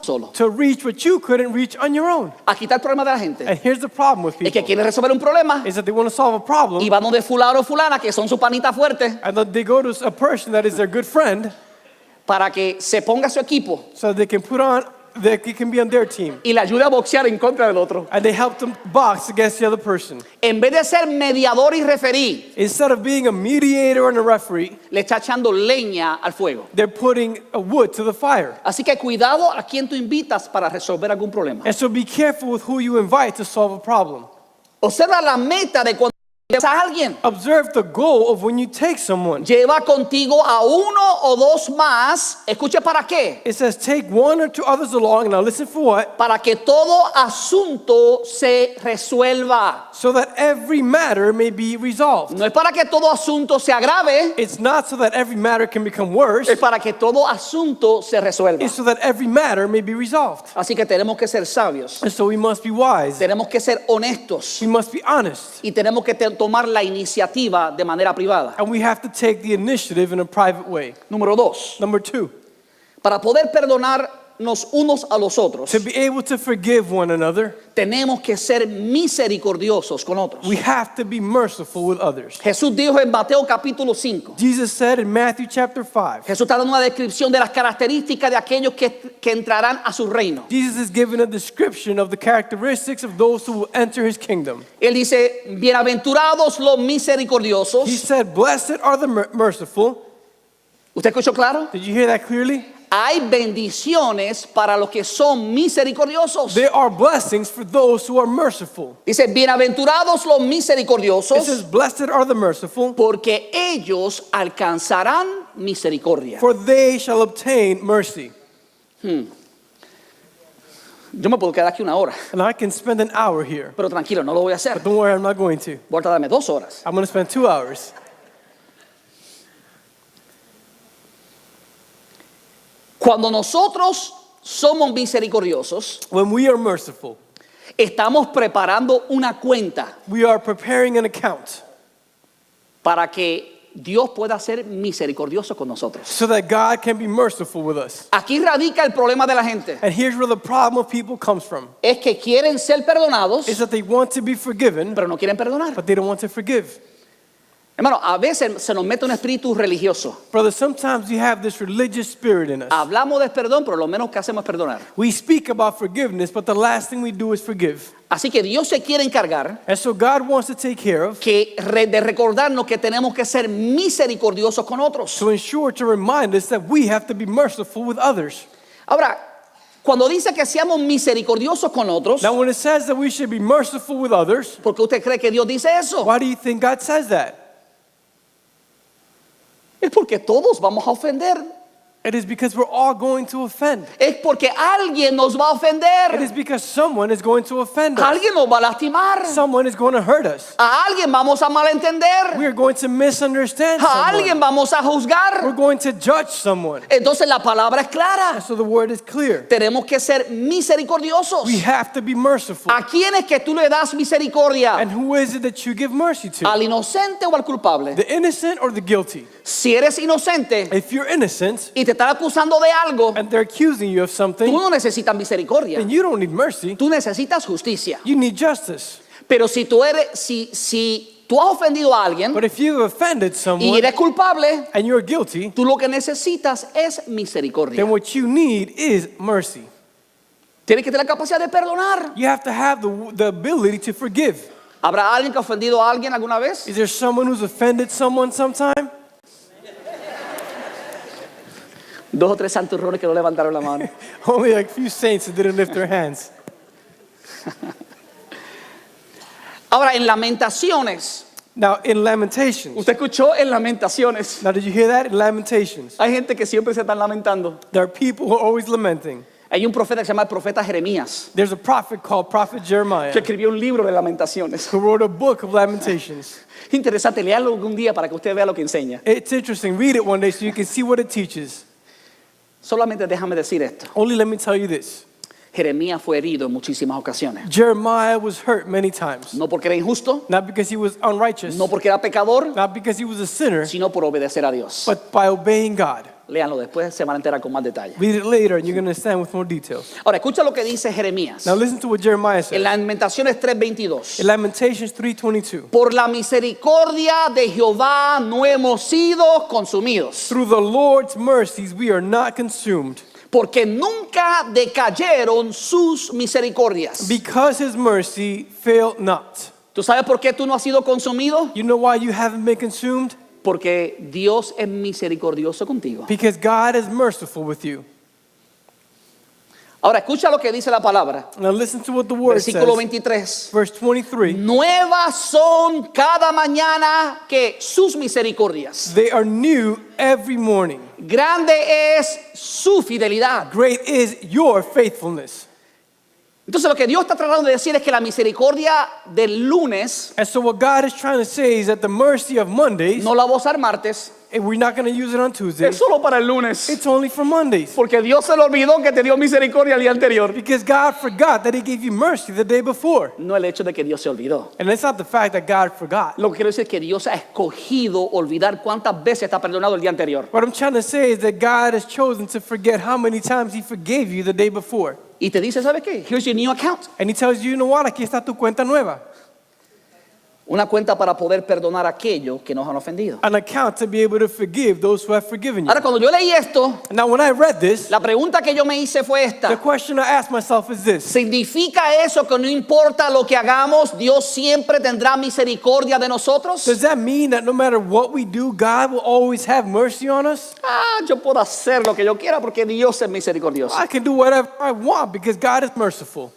solo. to reach what you couldn't reach on your own. A quitar el problema de la gente. And here's the problem with Es que people quieren resolver un problema is that they want to solve a problem y van donde fulano o fulana que son su panita fuerte and then they go to a person that is their good friend para que se ponga su equipo so they can put on that he can be on their team. y le ayude a boxear en contra del otro. And they help them box against the other person. En vez de ser mediador y referí, Instead of being a mediator and a referee, le está echando leña al fuego. they're putting a wood to the fire. Así que cuidado a quien tú invitas para resolver algún problema. And so be careful with who you invite to solve a problem. Observa la meta de cuando invitas a alguien. Observe the goal of when you take someone. Lleva contigo a uno o dos más. Escuche para qué. It says take 1 or 2 others along. Now listen for what? Para que todo asunto se resuelva. So that every matter may be resolved. No es para que todo asunto se agrave. It's not so that every matter can become worse. Es para que todo asunto se resuelva. It's so that every matter may be resolved. Así que tenemos que ser sabios. And so we must be wise. Tenemos que ser honestos. We must be honest. Y tenemos que tomar la iniciativa de manera privada. And we have to take the initiative in a private way. Número 2. Number 2, Para poder perdonarnos unos a los otros, to be able to forgive one another, tenemos que ser misericordiosos con otros. we have to be merciful with others. Jesús dijo en Mateo capítulo 5. Jesus said in Matthew chapter 5, Jesús está dando una descripción de las características de aquellos que entrarán a su reino. Jesus is giving a description of the characteristics of those who will enter his kingdom. Él dice, bienaventurados los misericordiosos. He said, blessed are the merciful. ¿Usted escuchó claro? Did you hear that clearly? Hay bendiciones para los que son misericordiosos. There are blessings for those who are merciful. Dice, bienaventurados los It misericordiosos, says, blessed are the merciful, porque ellos alcanzarán misericordia. for they shall obtain mercy. Yo me puedo quedar aquí una hora, And I can spend an hour here. pero tranquilo, no lo voy a hacer. But don't worry, I'm not going to. Voy a tardarme 2 horas. I'm going to spend 2 hours. Cuando nosotros somos misericordiosos, When we are merciful, estamos preparando una cuenta we are preparing an account para que Dios pueda ser misericordioso con nosotros. so that God can be merciful with us. Aquí radica el problema de la gente. And here's where the problem of people comes from. Es que quieren ser perdonados, Is that they want to be forgiven, pero no quieren perdonar. but they don't want to forgive. Hermano, a veces se nos mete un espíritu religioso. Brother, sometimes you have this religious spirit in us. Hablamos de perdón, pero lo menos que hacemos es perdonar. We speak about forgiveness, but the last thing we do is forgive. Así que Dios se quiere encargar And so God wants to take care of, de recordarnos que tenemos que ser misericordiosos con otros. to ensure, to remind us that we have to be merciful with others. Ahora, cuando dice que seamos misericordiosos con otros, Now, when it says that we should be merciful with others, ¿por qué usted cree que Dios dice eso? why do you think God says that? Es porque todos vamos a ofender. It is because we're all going to offend. Es porque alguien nos va a It ofender. is because someone is going to offend us. Alguien nos va a lastimar. Someone is going to hurt us. A alguien vamos a malentender. We are going to misunderstand A alguien someone. vamos a We're juzgar. going to judge someone. Entonces la palabra es clara. So the word is clear. Tenemos que ser misericordiosos. We have to be merciful. ¿A quién es que tú le das misericordia? And who is it that you give mercy to? ¿Al inocente o al culpable? The innocent or the guilty? Si eres inocente If you're innocent y te están acusando de algo, and they're accusing you of tú something, no necesitas misericordia. then you don't need mercy. Tú necesitas justicia. You need justice. Pero si tú has ofendido a alguien But if you've offended y someone eres culpable, and you're guilty, tú lo que necesitas es misericordia. then what you need is mercy. Tienes que tener la capacidad de perdonar. You have to have the ability to forgive. ¿Habrá alguien que ha ofendido a alguien alguna vez? Is there someone who's offended someone sometime? 2 o 3 santurrones que no levantaron la mano. Only like a few saints that didn't lift their hands. Ahora, en Lamentaciones, Now, in Lamentations, usted escuchó en Lamentaciones, now did you hear that? In Lamentations, hay gente que siempre se están lamentando. there are people who are always lamenting. Hay un profeta que se llama el profeta Jeremías, There's a prophet called Prophet Jeremiah que escribió un libro de Lamentaciones. who wrote a book of Lamentations. Interesante, léalo algún día para que usted vea lo que enseña. It's interesting. Read it one day so you can see what it teaches. Solamente déjame decir esto. Only let me tell you this. Jeremías fue herido en muchísimas ocasiones. Jeremiah was hurt many times. No porque era injusto, Not because he was unrighteous, no porque era pecador, not because he was a sinner, sino por obedecer a Dios. but by obeying God. Léanlo después, se van a enterar con más detalle. Read it later and you're going to understand with more details. Ahora, escucha lo que dice Jeremías. Now listen to what Jeremiah En says. Lamentaciones 3:22. In Lamentations 3:22. Por la misericordia de Jehová no hemos sido consumidos, Through the Lord's mercies we are not consumed, porque nunca decayeron sus misericordias. because his mercy failed not. ¿Tú sabes por qué tú no has sido consumido? You know why you haven't been consumed? Porque Dios es misericordioso contigo. Because God is merciful with you. Ahora, escucha lo que dice la palabra. Now listen to what the word Versículo says. 23. Verse 23. Nuevas son cada mañana que sus misericordias. They are new every morning. Grande es su fidelidad. Great is your faithfulness. Entonces lo que Dios está tratando de decir es que la misericordia del lunes And so what God is trying to say is that the mercy of Mondays, no la va a usar martes, and we're not going to use it on Tuesdays. es solo para el lunes. It's only for Mondays. Porque Dios se le olvidó que te dio misericordia el día anterior. Because God forgot that he gave you mercy the day before. No el hecho de que Dios se olvidó. And it's not the fact that God forgot. Lo que quiero decir es que Dios ha escogido olvidar cuántas veces está perdonado el día anterior. What I'm trying to say is that God has chosen to forget how many times he forgave you the day before. Y te dice, ¿sabe qué? Here's your new account. And he tells you, you know what, aquí está tu cuenta nueva. Una cuenta para poder perdonar a aquellos que nos han ofendido. An account to be able to forgive those who have forgiven you. Ahora, cuando yo leí esto, Now when I read this, la pregunta que yo me hice fue the esta. question I asked myself is this. ¿Significa eso que no importa lo que hagamos, Dios siempre tendrá misericordia de nosotros? Does that mean that no matter what we do, God will always have mercy on us? Yo puedo hacer lo que yo quiera porque Dios es misericordioso. I can do whatever I want because God is merciful.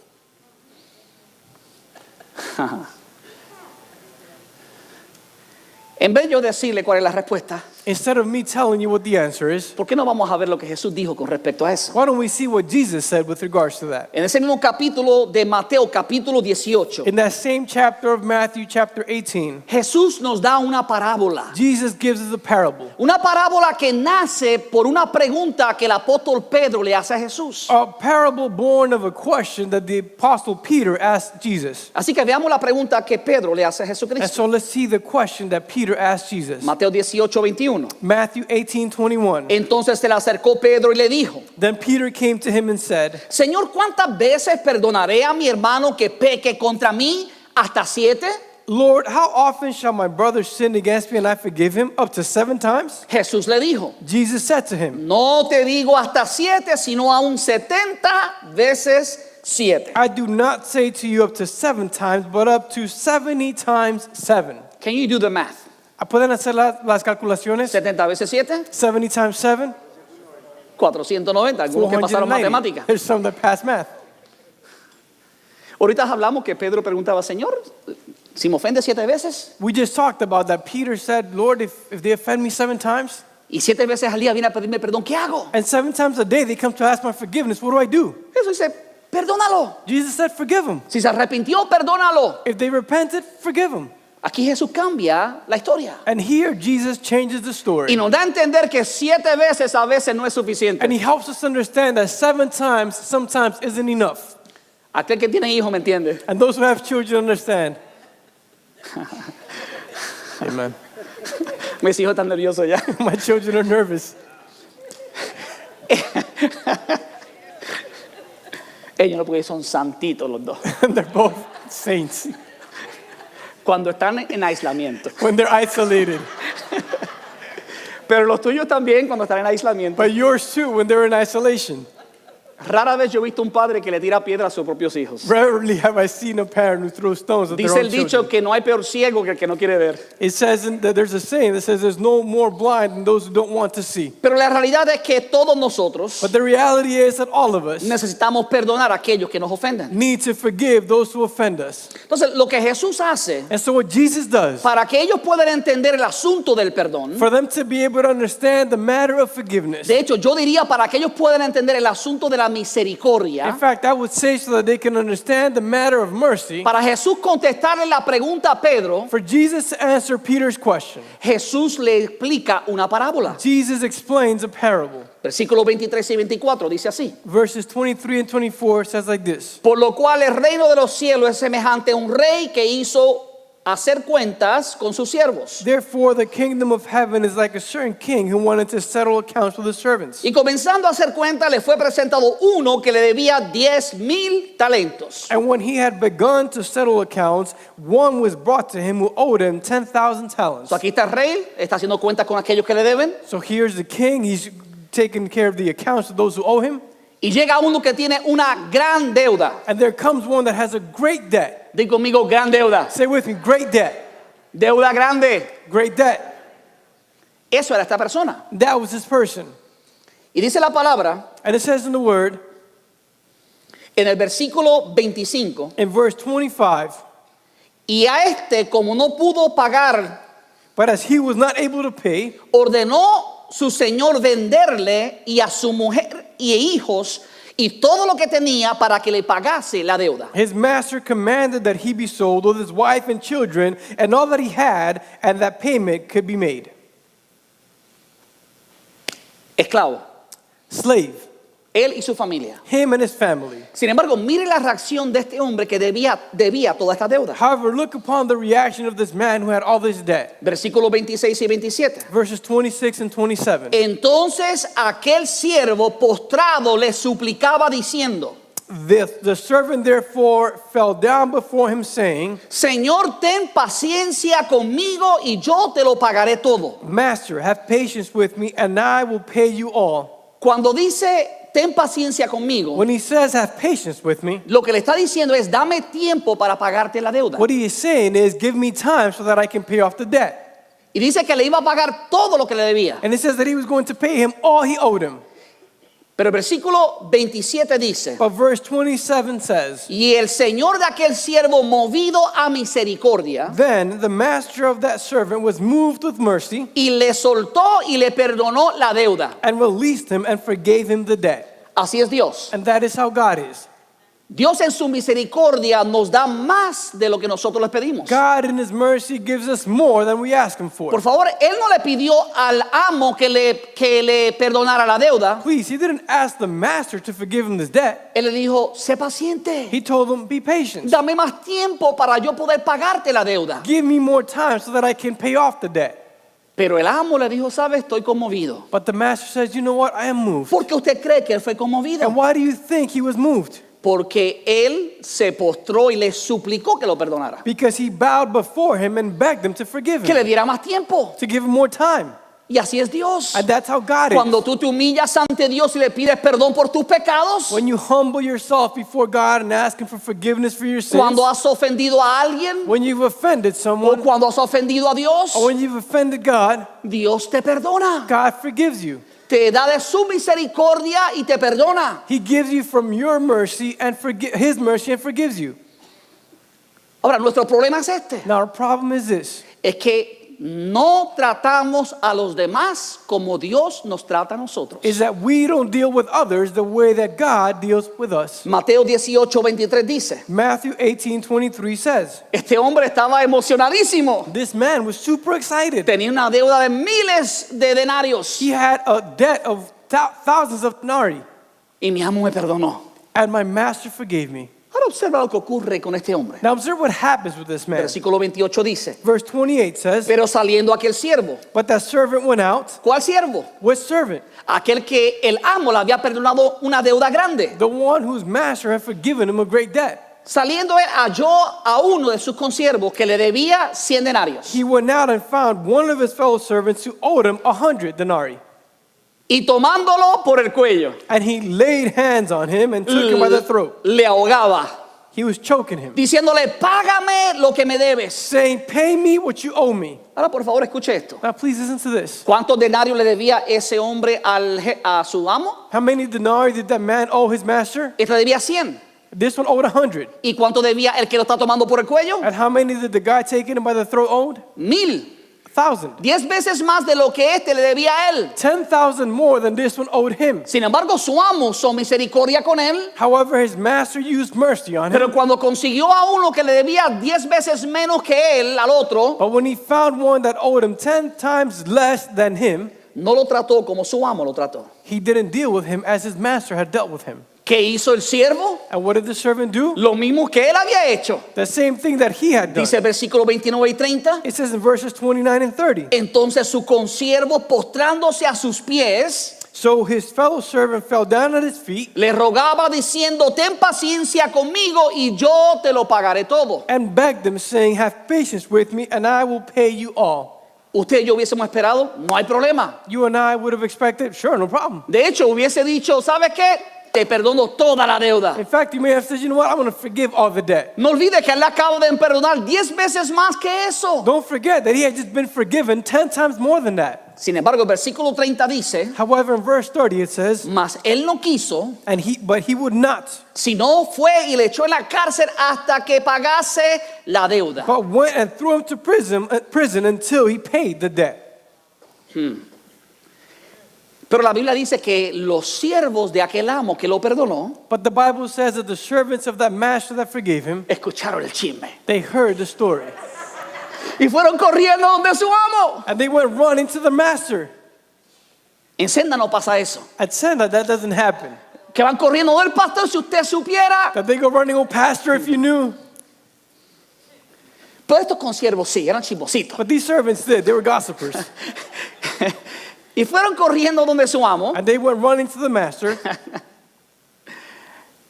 En vez de yo decirle cuál es la respuesta, Instead of me telling you what the answer is, ¿por qué no vamos a ver lo que Jesús dijo con respecto a eso? why don't we see what Jesus said with regards to that? En ese mismo capítulo de Mateo, capítulo 18, In that same chapter of Matthew, chapter 18, Jesús nos da una parábola. Jesus gives us a parable. Una parábola que nace por una pregunta que el apóstol Pedro le hace a Jesús. A parable born of a question that the apostle Peter asked Jesus. Así que veamos la pregunta que Pedro le hace a And Jesucristo. so let's see the question that Peter asked Jesus. Mateo 18, 21. Matthew 18:21. Entonces se le acercó Pedro y le dijo: Then Peter came to him and said, Señor, ¿cuántas veces perdonaré a mi hermano que peque contra mí? ¿Hasta 7? Lord, how often shall my brother sin against me and I forgive him? Up to 7 times? Jesús le dijo: Jesus said to him, No te digo hasta 7, sino aún 70 veces 7. I do not say to you up to 7 times, but up to 70 times 7. Can you do the math? ¿Pueden hacer las calculaciones? 70 veces 7, 70 times 7? 490. Algunos que pasaron 490. matemática. There's some that pass math. Ahorita hablamos que Pedro preguntaba: Señor, si me ofende 7 veces We just talked about that. Peter said, Lord, if they offend me 7 times, y 7 veces al día viene a pedirme perdón, ¿qué hago? and 7 times a day they come to ask my forgiveness, what do I do? Jesús dice: perdónalo. Jesus said, forgive them. Si se arrepintió, perdónalo. If they repented, forgive them. Aquí Jesús cambia la historia And here Jesus changes the y story. nos da a entender que 7 veces a veces no es suficiente. And he helps us understand that 7 times sometimes isn't enough. Aquel que tiene hijos me entiende. And those who have children understand. Amen. Mis hijos están nerviosos ya. My children are nervous. Ellos no, porque son santitos los dos. And they're both saints Cuando están en aislamiento. when they're isolated. Pero los tuyos también cuando están en aislamiento. But yours too when they're in isolation. Rara vez yo he visto un padre que le tira piedra a sus propios hijos. Rarely have I seen a parent who throws stones at their Dice own el dicho children. que no hay peor ciego que el que no quiere ver. It says that there's a saying that says there's no more blind than those who don't want to see. Pero la realidad es que todos nosotros But the reality is that all of us necesitamos perdonar a aquellos que nos ofenden. need to forgive those who offend us. Entonces, lo que Jesús hace And so what Jesus does, para que ellos puedan entender el asunto del perdón, for them to be able to understand the matter of forgiveness. de hecho, yo diría para que ellos puedan entender el asunto de la misericordia, In fact, I would say so that they can understand the matter of mercy. para Jesús contestarle la pregunta a Pedro, For Jesus to answer Peter's question, Jesús le explica una parábola. Jesus explains a parable. Versículos 23 y 24 dice así: Verses 23 and 24 says like this. Por lo cual el reino de los cielos es semejante a un rey que hizo hacer cuentas con sus siervos. Therefore, the kingdom of heaven is like a certain king who wanted to settle accounts with his servants. Y comenzando a hacer cuentas, le fue presentado uno que le debía 10,000 talentos. And when he had begun to settle accounts, one was brought to him who owed him 10,000 talents. So aquí está el rey, está haciendo cuentas con aquellos que le deben. So here's the king, he's taking care of the accounts of those who owe him. Y llega uno que tiene una gran deuda. And there comes one that has a great debt. Di conmigo, gran deuda. Say with me, great debt. Deuda grande. Great debt. Eso era esta persona. That was this person. Y dice la palabra And it says in the word, en el versículo 25. in verse 25, Y a este, como no pudo pagar, but as he was not able to pay, ordenó su señor venderle y a su mujer y hijos y todo lo que tenía para que le pagase la deuda. his master commanded that he be sold with his wife and children and all that he had, and that payment could be made. Esclavo, Slave, él y su familia. him and his family. Sin embargo, mire la reacción de este hombre que debía toda esta deuda. However, look upon the reaction of this man who had all this debt. Versículos 26 y 27. Verses 26 and 27. Entonces aquel siervo postrado le suplicaba diciendo: The servant therefore fell down before him, saying, Señor, ten paciencia conmigo y yo te lo pagaré todo. Master, have patience with me, and I will pay you all. Cuando dice ten paciencia conmigo, When he says, have patience with me, lo que le está diciendo es dame tiempo para pagarte la deuda. what he is saying is, give me time so that I can pay off the debt. Y dice que le iba a pagar todo lo que le debía. And it says that he was going to pay him all he owed him. Pero el versículo 27 dice, But verse 27 says, y el señor de aquel siervo, movido a misericordia, Then the master of that servant was moved with mercy y le soltó y le perdonó la deuda. and released him and forgave him the debt. Así es Dios. And that is how God is. Dios en su misericordia nos da más de lo que nosotros le pedimos. God in his mercy gives us more than we ask him for. Por favor, Él no le pidió al amo que le perdonara la deuda. Please, he didn't ask the master to forgive him his debt. Él le dijo, sé paciente. He told him, be patient. Dame más tiempo para yo poder pagarte la deuda. Give me more time so that I can pay off the debt. Pero el amo le dijo, sabe, estoy conmovido. But the master says, you know what? I am moved. ¿Por qué usted cree que él fue conmovido? And why do you think he was moved? Porque él se postró y le suplicó que lo perdonara. Because he bowed before him and begged him to forgive Que le him, diera más tiempo. to give him more time. Y así es Dios. And that's how God Cuando is. tú te humillas ante Dios y le pides perdón por tus pecados, When you humble yourself before God and ask him for forgiveness for your sins, cuando has ofendido a alguien when you've offended o someone, cuando has ofendido a Dios, or when you've offended God, Dios te perdona. God forgives you. Te da de su misericordia y te perdona. He gives you from your mercy and his mercy and forgives you. Ahora, nuestro problema es este. Now, our problem is this. Es que no tratamos a los demás como Dios nos trata a nosotros. Is that we don't deal with others the way that God deals with us. Mateo 18:23 dice, Matthew 18:23 says, este hombre estaba emocionadísimo. this man was super excited. Tenía una deuda de miles de denarios. He had a debt of thousands of denarii, Y mi amo me perdonó. and my master forgave me. Ahora observa lo que ocurre con este hombre. Now observe what happens with this man. Versículo 28 dice, Verse 28 says, pero saliendo aquel siervo. but that servant went out. ¿Cuál siervo? What servant? Aquel que el amo le había perdonado una deuda grande. The one whose master had forgiven him a great debt. Saliendo él halló a uno de sus consiervos que le debía 100 denarios. He went out and found one of his fellow servants who owed him 100 denarii. Y tomándolo por el cuello, And he laid hands on him and took him by the throat. le ahogaba, He was choking him, diciéndole, págame lo que me debes. saying, pay me what you owe me. Ahora, por favor, escuche esto. Now please listen to this. ¿Cuántos denarios le debía ese hombre a su amo? How many denarii did that man owe his master? Este le debía 100. This one owed 100. ¿Y cuánto debía el que lo está tomando por el cuello? And how many did the guy taking him by the throat owed? 1000. 1,000. 10 veces más de lo que este le debía a él. 10,000 more than this one owed him. Sin embargo, su amo usó misericordia con él. However, his master used mercy on Pero him. cuando consiguió a uno que le debía 10 veces menos que él al otro, But when he found one that owed him 10 times less than him, no lo trató como su amo lo trató. he didn't deal with him as his master had dealt with him. ¿Qué hizo el siervo? And what did the servant do? Lo mismo que él había hecho. The same thing that he had done. Dice el versículo 29 y 30. It says in verses 29 and 30. Entonces su consiervo, postrándose a sus pies, So his fellow servant fell down at his feet le rogaba diciendo, ten paciencia conmigo y yo te lo pagaré todo. and begged him, saying, have patience with me, and I will pay you all. Usted y yo hubiésemos esperado, no hay problema. You and I would have expected, sure, no problem. De hecho, hubiese dicho, ¿sabes qué? Te perdono toda la deuda. In fact, you may have said, you know what, I'm going to forgive all the debt. No olvide que él le acaba de perdonar 10 veces más que eso. Don't forget that he had just been forgiven 10 times more than that. Sin embargo, el versículo 30 dice, However, in verse 30 it says, mas él no quiso, but he would not, sino fue y le echó en la cárcel hasta que pagase la deuda. but went and threw him to prison until he paid the debt. Pero la Biblia dice que los siervos de aquel amo que lo perdonó, But the Bible says that the servants of that master that forgave him, escucharon el chisme they heard the story. y fueron corriendo donde su amo. And they went running to the master. En Senda no pasa eso. At Senda, that doesn't happen. Que van corriendo del pastor, si usted supiera. That they go running, oh, pastor, if you knew. Pero estos consiervos sí, eran chismositos. But these servants did. They were gossipers. Y fueron corriendo donde su amo And they went running to the master.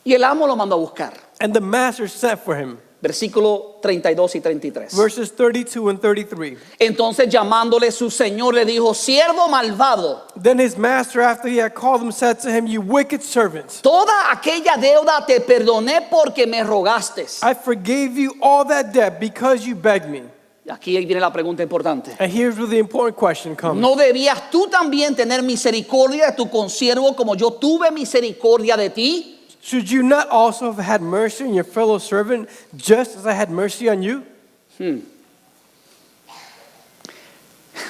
y el amo lo mandó a buscar. And the master sent for him. Versículo 32 y 33. Verses 32 and 33. Entonces llamándole su señor le dijo, siervo malvado, Then his master, after he had called him, said to him, you wicked servant, toda aquella deuda te perdoné porque me rogaste. I forgave you all that debt because you begged me. Y aquí viene la pregunta importante. And here's where the important question comes. ¿No debías tú también tener misericordia de tu consiervo como yo tuve misericordia de ti? Should you not also have had mercy on your fellow servant just as I had mercy on you?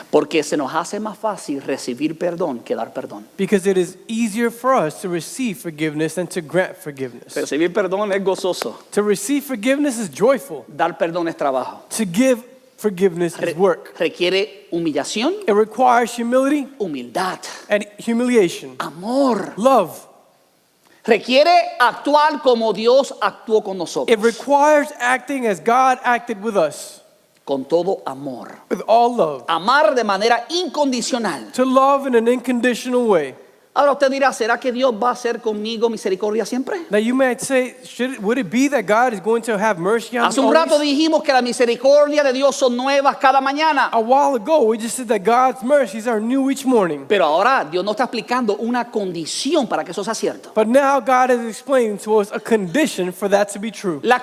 Porque se nos hace más fácil recibir perdón que dar perdón. Because it is easier for us to receive forgiveness than to grant forgiveness. Recibir perdón es gozoso. To receive forgiveness is joyful. Dar perdón es trabajo. To give forgiveness is work. Requiere humillación, It requires humility humildad, and humiliation, amor. love. Requiere actuar como Dios actuó con nosotros. It requires acting as God acted with us, Con todo amor. with all love. Amar de manera incondicional. To love in an unconditional way. Ahora usted dirá, ¿será que Dios va a hacer conmigo misericordia siempre? Now you might say, would it be that God is going to have mercy on Hace me un rato always? dijimos que la misericordia de Dios son nuevas cada mañana. A while ago, we just said that God's mercies are new each morning. Pero ahora Dios nos está explicando una condición para que eso sea cierto. But now God is explaining to us a condition for that to be true. La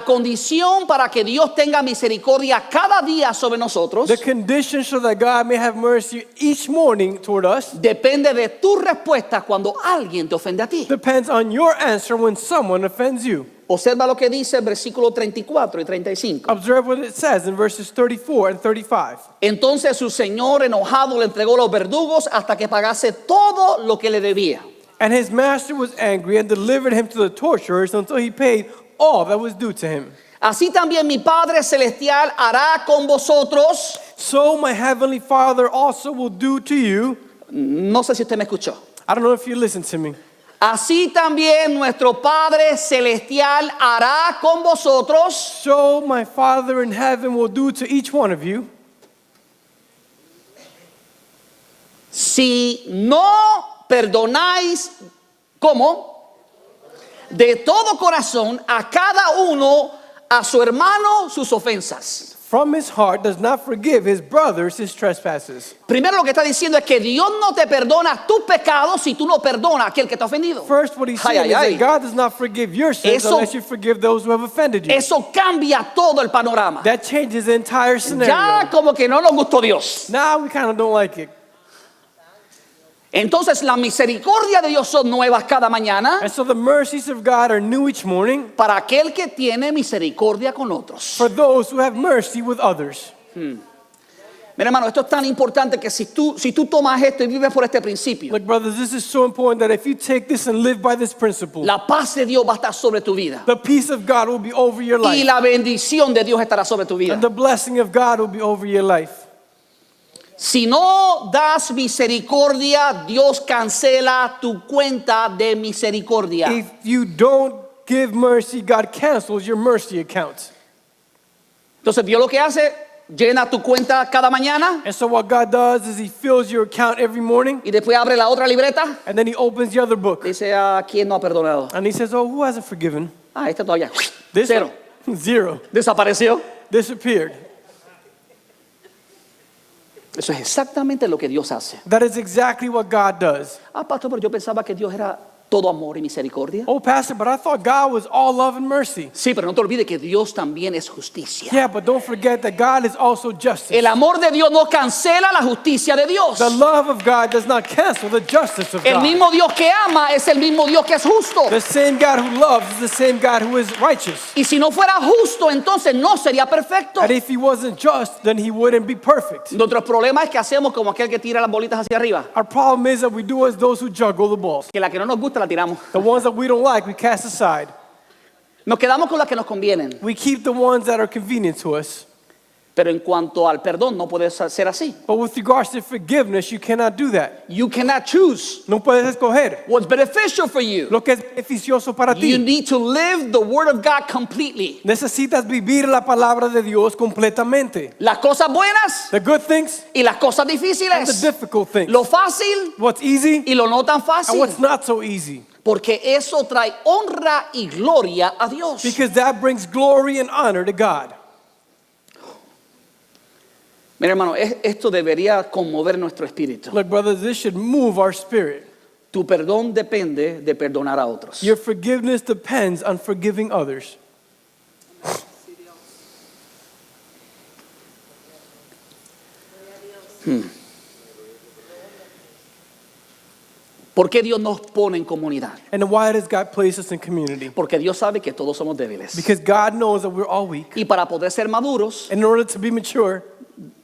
condición para que Dios tenga misericordia cada día sobre nosotros The condition so that God may have mercy each morning toward us depende de tu respuesta cuando alguien te ofende a ti. depends on your answer when someone offends you. Observa lo que dice el versículo 34 y 35. Observe what it says in verses 34 and 35. Entonces su señor enojado le entregó los verdugos hasta que pagase todo lo que le debía. And his master was angry and delivered him to the torturers until he paid all that was due to him. Así también mi Padre Celestial hará con vosotros. So my heavenly Father also will do to you. No sé si usted me escuchó. I don't know if you listen to me. Así también nuestro Padre Celestial hará con vosotros. So my Father in heaven will do to each one of you. Si no perdonáis, ¿cómo? De todo corazón a cada uno, a su hermano, sus ofensas. From his heart does not forgive his brothers his trespasses. Primero lo que está diciendo es que Dios no te perdona tus pecados si tú no perdonas a aquel que te ha ofendido. First, what he's Ay, saying ay, is ay. that God does not forgive your sins Eso- unless you forgive those who have offended you. Eso cambia todo el panorama. That changes the entire Ya scenario. como que no nos gustó Dios. Now we kind of don't like it. Entonces la misericordia de Dios son nuevas cada mañana And so the mercies of God are new each morning para aquel que tiene misericordia con otros. for those who have mercy with others. Mira, hermano, esto es tan importante que si tú tomas esto y vives por este principio, Look, brothers, this is so important that if you take this and live by this principle, la paz de Dios va a estar sobre tu vida the peace of God will be over your y life. la bendición de Dios estará sobre tu vida. And the blessing of God will be over your life. Si no das misericordia, Dios cancela tu cuenta de misericordia. If you don't give mercy, God cancels your mercy account. Entonces Dios lo que hace, llena tu cuenta cada mañana And so what God does is he fills your account every morning, y después abre la otra libreta. and then he opens the other book. Dice, ¿a quién no ha perdonado? And he says, oh, who hasn't forgiven? Ah, este todavía. This Cero. one? Zero. Desapareció. Disappeared. Eso es exactamente lo que Dios hace. That is exactly what God does. Ah, pastor, pero yo pensaba que Dios era todo amor y misericordia. Oh, Pastor, but I thought God was all love and mercy. Sí, pero no te olvides que Dios también es justicia. Yeah, but don't forget that God is also justice. El amor de Dios no cancela la justicia de Dios. The love of God does not cancel the justice of El God. mismo Dios que ama es el mismo Dios que es justo. The same God who loves is the same God who is righteous. Y si no fuera justo, entonces no sería perfecto. And if he wasn't just, then he wouldn't be perfect. Nuestro problema es que hacemos como aquel que tira las bolitas hacia arriba. Our problem is that we do as those who juggle the balls. Que la que no nos gusta la tiramos. The ones that we don't like, we cast aside. Nos quedamos con las que nos convienen. We keep the ones that are convenient to us. Pero en cuanto al perdón, no puede ser así. But with regards to forgiveness, you cannot do that. You cannot choose No puedes escoger what's beneficial for you. lo que es beneficioso para You ti. need to live the word of God completely. Necesitas vivir la palabra de Dios completamente. Las cosas buenas The good things y las cosas and the difíciles. difficult things. Lo fácil What's easy y lo no tan and fácil. what's not so easy. Porque eso trae honra y gloria a Dios. Because that brings glory and honor to God. Mira, hermano, esto debería conmover nuestro espíritu. Look, brothers, this should move our spirit. Tu perdón depende de perdonar a otros. Your forgiveness depends on forgiving others. ¿Por qué Dios nos pone en comunidad? And why does God place us in community? Porque Dios sabe que todos somos débiles. Because God knows that we're all weak. Y para poder ser maduros, In order to be mature,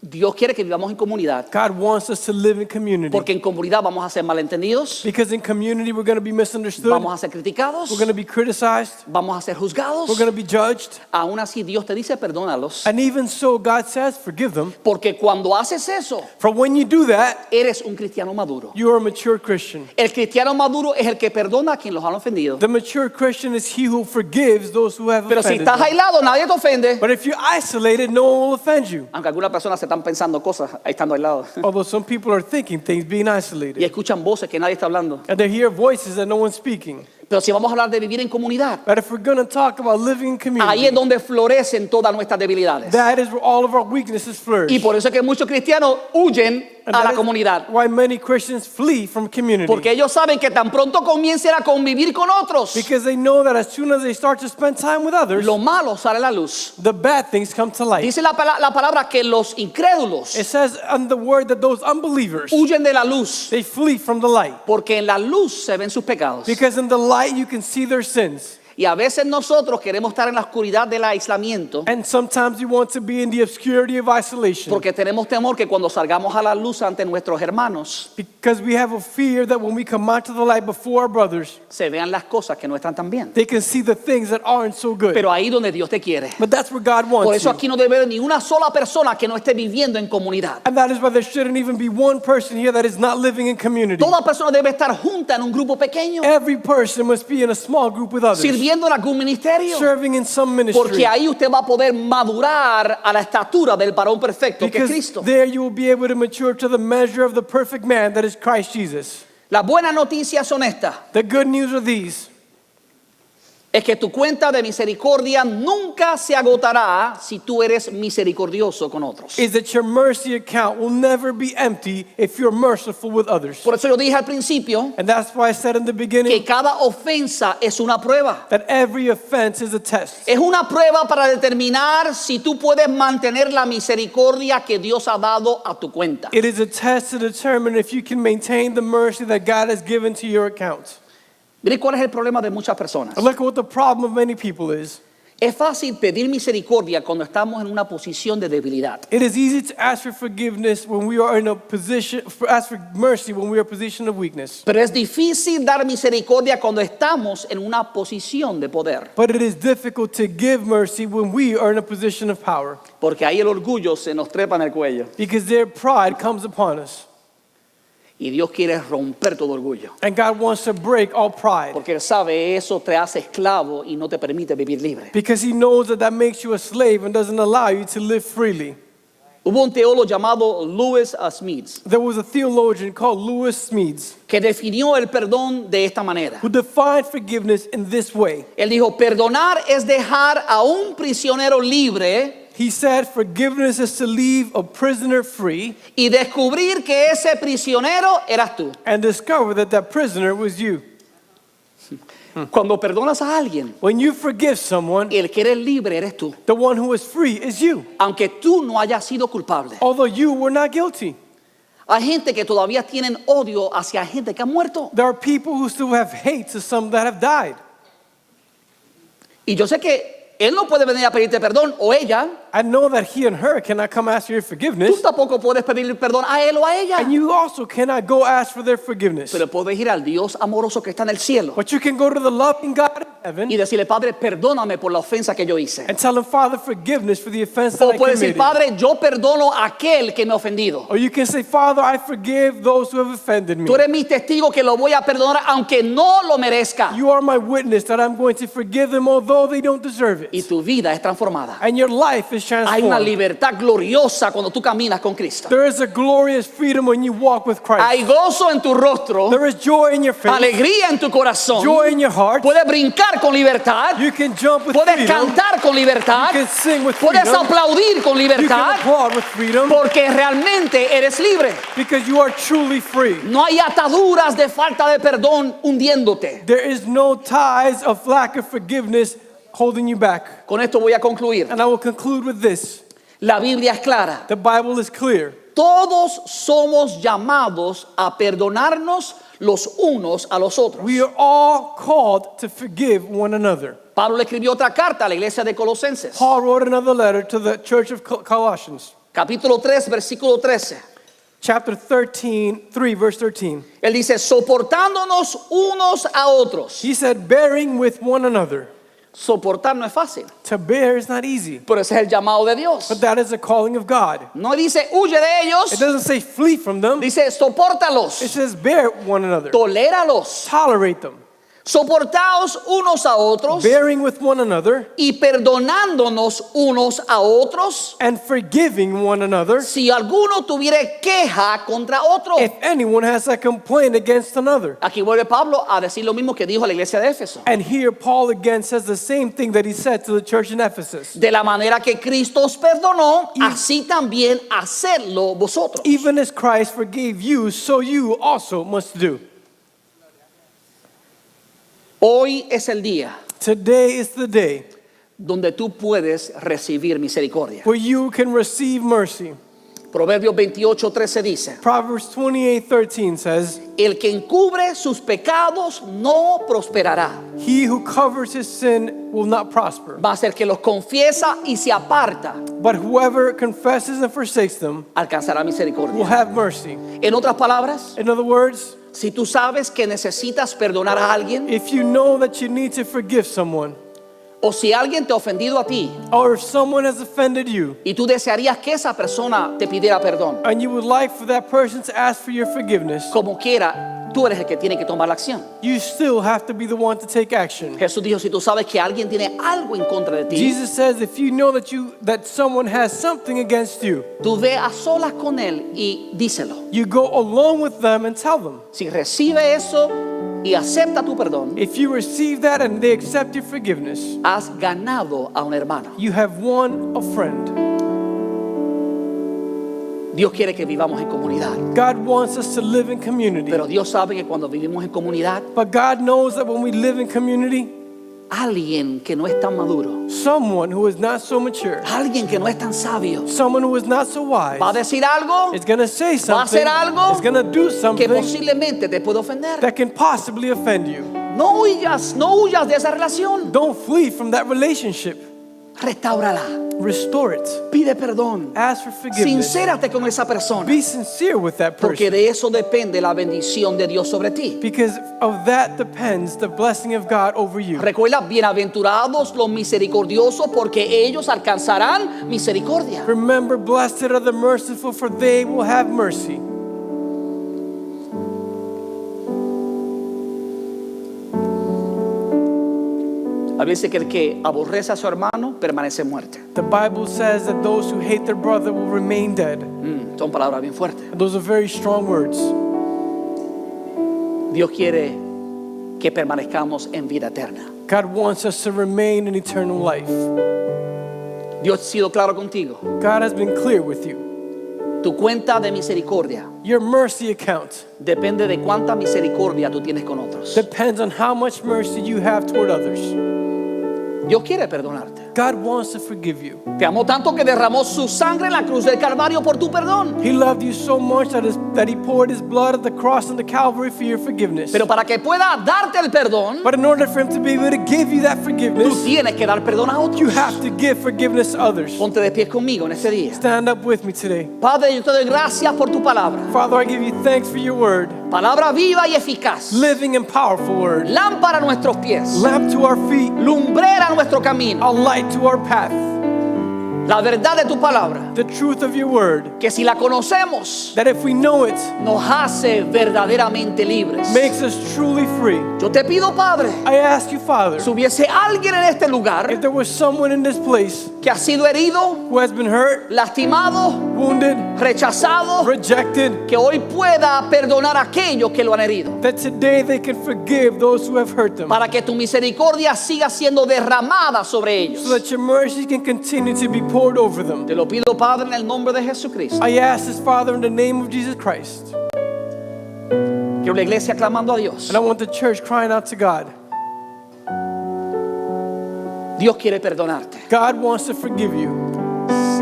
Dios quiere que vivamos en comunidad. God wants us to live in community. Porque en comunidad vamos a ser malentendidos, Because in community, we're going to be misunderstood. vamos a ser criticados, We're going to be criticized. vamos a ser juzgados. We're going to be judged. Aún así Dios te dice perdónalos. And even so, God says, forgive them. Porque cuando haces eso, For when you do that, eres un cristiano maduro. you are a mature Christian. El cristiano maduro es el que perdona a quien los han ofendido. The mature Christian is he who forgives those who have Pero si offended estás them. aislado, nadie te ofende. But if you're isolated, no one will offend you. Aunque algunas personas se están pensando cosas estando aislados. Although some people are thinking things being Y isolated. escuchan voces que nadie está hablando. And they hear voices that no one's speaking. Pero si vamos a hablar de vivir en comunidad, But if we're going to talk about living in ahí community, es donde florecen todas nuestras debilidades. that is where all of our weaknesses flourish. Y por eso es que muchos cristianos huyen And a that la is comunidad. why many Christians flee from community. Porque ellos saben que tan pronto comiencen a convivir con otros, Because they know that as soon as they start to spend time with others, lo malo sale a la luz. the bad things come to light. Dice la palabra que los incrédulos It says on the word that those unbelievers, huyen de la luz, they flee from the light. porque en la luz se ven sus pecados. Because in the light you can see their sins. Y a veces nosotros queremos estar en la oscuridad del aislamiento And sometimes you want to be in the obscurity of isolation. porque tenemos temor que cuando salgamos a la luz ante nuestros hermanos Because we have a fear that when we come out to the light before our brothers, se vean las cosas que no están tan bien. they can see the things that aren't so good. Pero ahí donde Dios te quiere. But that's where God Por wants eso you. aquí no debe haber ni una sola persona que no esté viviendo en comunidad. And that is why there shouldn't even be one person here that is not living in community. Toda persona debe estar junta en un grupo pequeño, Every person must be in a small group with others, sirviendo en algún ministerio. serving in some Porque ministry. ahí usted va a poder madurar a la estatura del varón perfecto que es Because Cristo. there you will be able to mature to the measure of the perfect man that is Christ Jesus. Las buenas noticias son estas: The good news are these, es que tu cuenta de misericordia nunca se agotará si tú eres misericordioso con otros. is that your mercy account will never be empty if you're merciful with others. Por eso yo dije al principio And that's why I said in the que beginning cada ofensa es una prueba. that every offense is a test. Es una prueba para determinar si tú puedes mantener la misericordia que Dios ha dado a tu cuenta. It is a test to determine if you can maintain the mercy that God has given to your account. Mire cuál es el problema de muchas personas. And look at what the problem of many people is. Es fácil pedir misericordia cuando estamos en una posición de debilidad. It is easy to ask for forgiveness when we are in a position, ask for mercy when we are in a position of weakness. Pero es difícil dar misericordia cuando estamos en una posición de poder. But it is difficult to give mercy when we are in a position of power. Porque ahí el orgullo se nos trepa en el cuello. Because their pride comes upon us. Y Dios quiere romper todo orgullo. And God wants to break all pride. Porque Él sabe eso te hace esclavo y no te permite vivir libre. Because He knows that that makes you a slave and doesn't allow you to live freely. Hubo un teólogo llamado Lewis Smedes There was a theologian called Lewis Smedes que definió el perdón de esta manera. who defined forgiveness in this way. Él dijo, perdonar es dejar a un prisionero libre He said, forgiveness is to leave a prisoner free y descubrir que ese prisionero eras tú. and discover that that prisoner was you. Cuando perdonas a alguien, When you forgive someone, el que eres libre eres tú, the one who is free is you, aunque tú no hayas sido culpable. although you were not guilty. Hay gente que todavía tienen odio hacia gente que ha muerto. There are people who still have hate to some that have died. Y yo sé que él no puede venir a pedirte perdón o ella. I know that he and her cannot come ask for your Tú forgiveness, tampoco puedes pedirle perdón a él o a ella. and you also cannot go ask for their forgiveness. Pero puedes ir al Dios amoroso que está en el cielo But you can go to the loving God in heaven y decirle, Padre, perdóname por la ofensa que yo hice. and tell him, Father, forgiveness for the offense that O I puedes decir, committed. Padre, yo perdono a aquel que me ha ofendido. Or you can say, Father, I forgive those who have offended me. Tú eres mi testigo que lo voy a perdonar aunque no lo merezca. You are my witness that I'm going to forgive them although they don't deserve Y it. tu vida es transformada. And your life is Hay una transformed. libertad gloriosa cuando tú caminas con Cristo. There is a glorious freedom when you walk with Christ. Hay gozo en tu rostro, There is joy in your face, alegría en tu corazón. joy in your heart. Puedes brincar con libertad. You can jump with Puedes freedom. cantar con libertad. You can sing with Puedes freedom. aplaudir con You can libertad. applaud with freedom Porque realmente eres libre. because you are truly free. No hay ataduras de falta de perdón hundiéndote. There is no ties of lack of forgiveness holding you back. Con esto voy a concluir. And I will conclude with this. La Biblia es clara. The Bible is clear. todos somos llamados a perdonarnos los unos a los otros. We are all called to forgive one another. Pablo le escribió otra carta a la iglesia de Colosenses, Paul wrote another letter to the church of Colossians, capítulo 3, versículo 13. chapter 3, verse 13. Él dice, soportándonos unos a otros. He said, bearing with one another. Soportar no es fácil, To bear is not easy, pero ese es el llamado de Dios. but that is the calling of God. No dice huye de It ellos, doesn't say flee from them. dice It sopórtalos, says bear one another. toléralos, Tolerate them. soportaos unos a otros Bearing with one another y perdonándonos unos a otros and forgiving one another si alguno tuviere queja contra otro. if anyone has a complaint against another. Aquí vuelve Pablo a decir lo mismo que dijo a la iglesia de Éfeso. And here Paul again says the same thing that he said to the church in Ephesus. De la manera que Cristo os perdonó, así también hacedlo vosotros. Even as Christ forgave you, so you also must do. Hoy es el día Today is the day donde tú puedes recibir misericordia. where you can receive mercy. Proverbios 28:13 dice, Proverbs 28:13 says, el que encubre sus pecados no prosperará, he who covers his sin will not prosper, mas el que los confiesa y se aparta but whoever confesses and forsakes them alcanzará will misericordia. have mercy. En otras palabras, In other words, si tú sabes que necesitas perdonar a alguien, if you know that you need to forgive someone, o si alguien te ha ofendido a ti or if someone has offended you, y tú desearías que esa persona te pidiera perdón, and you would like for that person to ask for your forgiveness, como quiera, tú eres el que tiene que tomar la acción. you still have to be the one to take action. Jesús dijo, si tú sabes que alguien tiene algo en contra de ti, Jesus says if you know that someone has something against you, tú ve a solas con él y díselo. you go alone with them and tell them. Si recibe eso y acepta tu perdón, If you receive that and they accept your forgiveness, has ganado a un hermano. you have won a friend. Dios quiere que vivamos en comunidad, God wants us to live in community. pero Dios sabe que cuando vivimos en comunidad, But God knows that when we live in community, alguien que no es tan maduro, someone who is not so mature, alguien que no es tan sabio, someone who is not so wise, va a decir algo is going to say Va a something, hacer algo is going to do que something posiblemente te puede ofender. that can possibly offend you. No huyas de esa relación. Don't flee from that relationship. Restáurala. Restore it. Pide perdón. Ask for forgiveness. Sincérate con esa persona, Be sincere with that porque person. de eso depende la bendición de Dios sobre ti. Because of that depends the blessing of God over you. Recuerda, bienaventurados los misericordiosos, porque ellos alcanzarán misericordia. Remember, blessed are the merciful, for they will have mercy. A veces que el que aborrece a su hermano permanece en muerte. The Bible says that those who hate their brother will remain dead. Son palabras bien fuertes. And those are very strong words. Dios quiere que permanezcamos en vida eterna. God wants us to remain in eternal life. Dios ha sido claro contigo. God has been clear with you. Tu cuenta de misericordia Your mercy account depende de cuánta misericordia tú tienes con otros. depends on how much mercy you have toward others. Dios quiere perdonarte. God wants to forgive you. Te amó tanto que derramó su sangre en la cruz del Calvario por tu perdón. He loved you so much that he poured his blood at the cross and the Calvary for your forgiveness. Pero para que pueda darte el perdón, But in order for him to be able to give you that tú forgiveness, tienes que dar perdón a otros. you have to give forgiveness to others. Ponte de pie conmigo en este día. Stand up with me today. Padre, yo te doy gracias por tu palabra. Father, I give you thanks for your word, Palabra viva y eficaz. living and powerful word, Lámpara a nuestros pies. lamp to our feet, Lumbrera a nuestro camino. a light to our path. La verdad de tu palabra, The truth of your word, que si la conocemos, that if we know it, nos hace verdaderamente libres. makes us truly free. Yo te pido, Padre, I ask you, Father, si hubiese alguien en este lugar if there was someone in this place que ha sido herido, who has been hurt, lastimado, wounded, rechazado, rejected, que hoy pueda perdonar a aquellos que lo han herido, that today they can forgive those who have hurt them, para que tu misericordia siga siendo derramada sobre ellos. so that your mercy can continue to be poured over them. Te lo pido, Padre, en el nombre de Jesucristo. I ask this, Father, in the name of Jesus Christ. Quiero la iglesia clamando a Dios. And I want the church crying out to God. Dios quiere perdonarte. God wants to forgive you.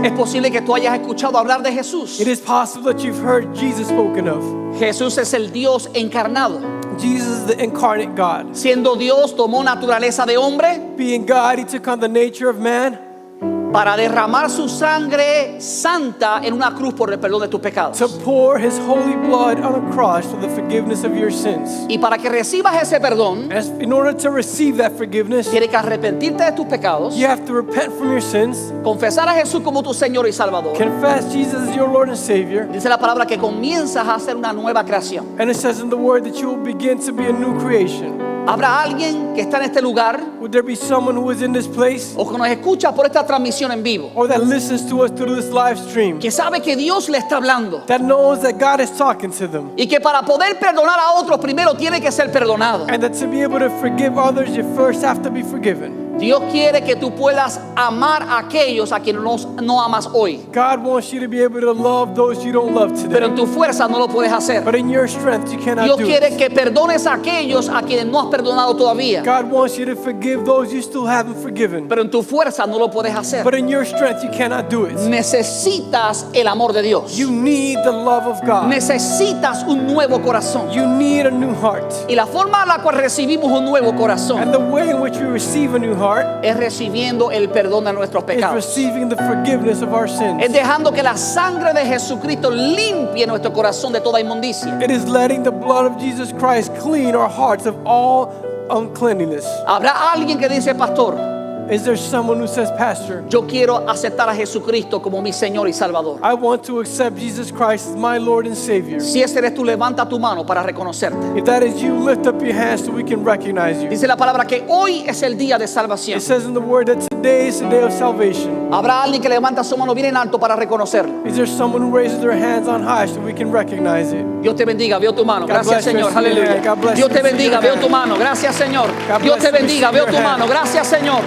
Es posible que tú hayas escuchado hablar de Jesús. It is possible that you've heard Jesus spoken of. Jesús es el Dios encarnado. Jesus is the incarnate God. Siendo Dios, tomó naturaleza de hombre Being God, he took on the nature of man para derramar su sangre santa en una cruz por el perdón de tus pecados. to pour his holy blood on a cross for the forgiveness of your sins. Y para que recibas ese perdón, In order to receive that forgiveness, tienes que arrepentirte de tus pecados, you have to repent from your sins, confesar a Jesús como tu Señor y Salvador. confess Jesus as your Lord and Savior, Dice la palabra que comienzas a hacer una nueva creación. and it says in the word that you will begin to be a new creation. ¿Habrá alguien que está en este lugar Would there be someone who is in this place o que nos escucha por esta transmisión en vivo, or that listens to us through this live stream que sabe que Dios le está hablando that knows that God is talking to them, y que para poder perdonar a otros primero tiene que ser perdonado? and that to be able to forgive others, you first have to be forgiven? Dios quiere que tú puedas amar a aquellos a quienes no amas hoy, God wants you to be able to love those you don't love pero today, en tu fuerza no lo puedes hacer. but in your strength you cannot Dios do quiere it. que perdones a aquellos a quienes no has perdonado todavía, God wants you to forgive those you still haven't forgiven, pero en tu fuerza no lo puedes hacer. but in your strength you cannot do it. Necesitas el amor de Dios. You need the love of God. Necesitas un nuevo corazón. You need a new heart. Y la forma en la cual recibimos un nuevo corazón And the way in which we receive a new heart es recibiendo el perdón de nuestros is pecados. receiving the forgiveness of our sins. Es dejando que la sangre de Jesucristo limpie nuestro corazón de toda inmundicia. It is letting the blood of Jesus Christ clean our hearts of all uncleanness. Habrá alguien que dice, pastor, Is there someone who says, Pastor, yo quiero aceptar a Jesucristo como mi Señor y Salvador? I want to accept Jesus Christ as my Lord and Savior? Si ese eres tú, levanta tu mano para reconocerte. If that is you, lift up your hands so we can recognize you. Dice la palabra que hoy es el día de salvación. It says in the word that today is the day of salvation. Habrá alguien que levanta su mano bien en alto para reconocerlo. Is there someone who raises their hands on high so we can recognize it? Dios te bendiga, veo tu mano. God Gracias, bless you. Señor. I see your Aleluya. hand. God bless Dios you. te I see bendiga, your veo hand. tu mano. Gracias, Señor. God Dios bless te you. I bendiga, see veo your tu hand. mano. Gracias, Señor.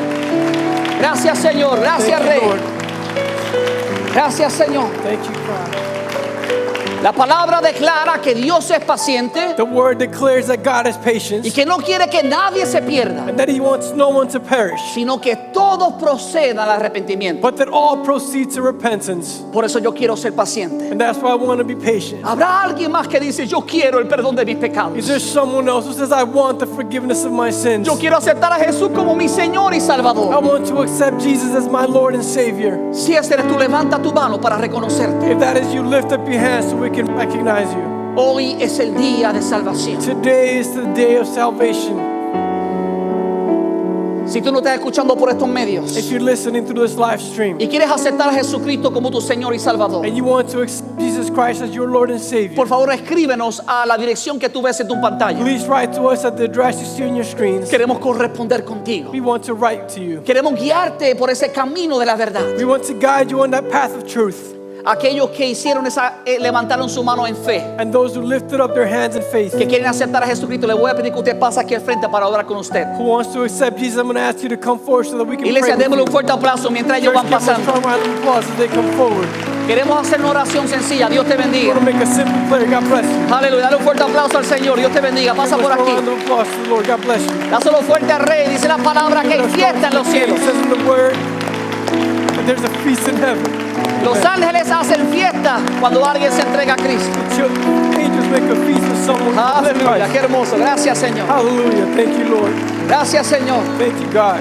Gracias, Señor. Gracias, Thank Rey. you, Lord. Gracias, Señor. Thank you, God. La palabra declara que Dios es paciente The word declares that God is patient y que no quiere que nadie se pierda, and that He wants no one to perish, sino que todos procedan al arrepentimiento. but that all proceed to repentance. Por eso yo quiero ser paciente. And that's why I want to be patient. Habrá alguien más que dice, yo quiero el perdón de mis pecados. Is there someone else who says, I want the forgiveness of my sins? Yo quiero aceptar a Jesús como mi Señor y I Salvador. want to accept Jesus as my Lord and Savior. Si ese eres tú, levanta tu mano para reconocerte. If that is you, lift up your hands so we can recognize you. Hoy es el día de salvación. Today is the day of salvation. Si tú no estás escuchando por estos medios If you're listening through this live stream y quieres aceptar a Jesucristo como tu Señor y Salvador, and you want to accept Jesus Christ as your Lord and Savior, por favor escríbenos a la dirección que tú ves en tu pantalla. please write to us at the address you see on your screens. Queremos corresponder contigo. We want to write to you. Queremos guiarte por ese camino de la verdad. We want to guide you on that path of truth. Aquellos que hicieron levantaron su mano en fe, And those who lifted up their hands in faith, que quieren aceptar a Jesucristo, le voy a pedir que usted pase aquí al frente para orar con usted. who wants to accept Jesus, I'm going to ask you to come forward so that we can Iglesia, pray démosle un with you. fuerte aplauso mientras ellos Church, van give them a pasando. strong round of applause as they come forward. Queremos hacer una oración sencilla. Dios te We're bendiga. going to make a simple prayer. God bless you. Aleluya. Dale un fuerte aplauso al Señor. Dios te bendiga. Pasa Give por a strong aquí. round of applause to the Lord. God bless you. Dáselo fuerte al Rey. Dice la palabra que hay fiesta en los It cielos. says in the word that there's a feast in heaven. Los ángeles hacen fiesta cuando alguien se entrega a Cristo. The angels make a feast with someone. who loves Aleluya. Christ. Qué hermoso. Gracias, Señor. Hallelujah. Thank you, Lord. Gracias, Señor. Thank you, God.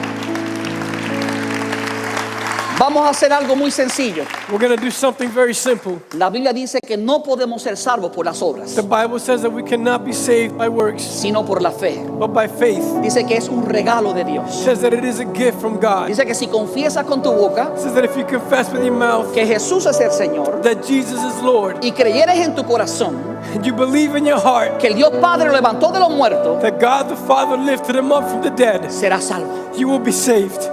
Vamos a hacer algo muy sencillo. We're going to do something very simple. La Biblia dice que no podemos ser salvos por las obras, The Bible says that we cannot be saved by works, sino por la fe. but by faith. Dice que es un regalo de It Dios. says that it is a gift from God. It Dice que si confiesas con tu boca says that if you confess with your mouth que Jesús es el Señor that Jesus is Lord, y creyeres en tu corazón and you believe in your heart que el Dios Padre lo levantó de los muertos, that God the Father lifted him up from the dead, serás salvo. you will be saved.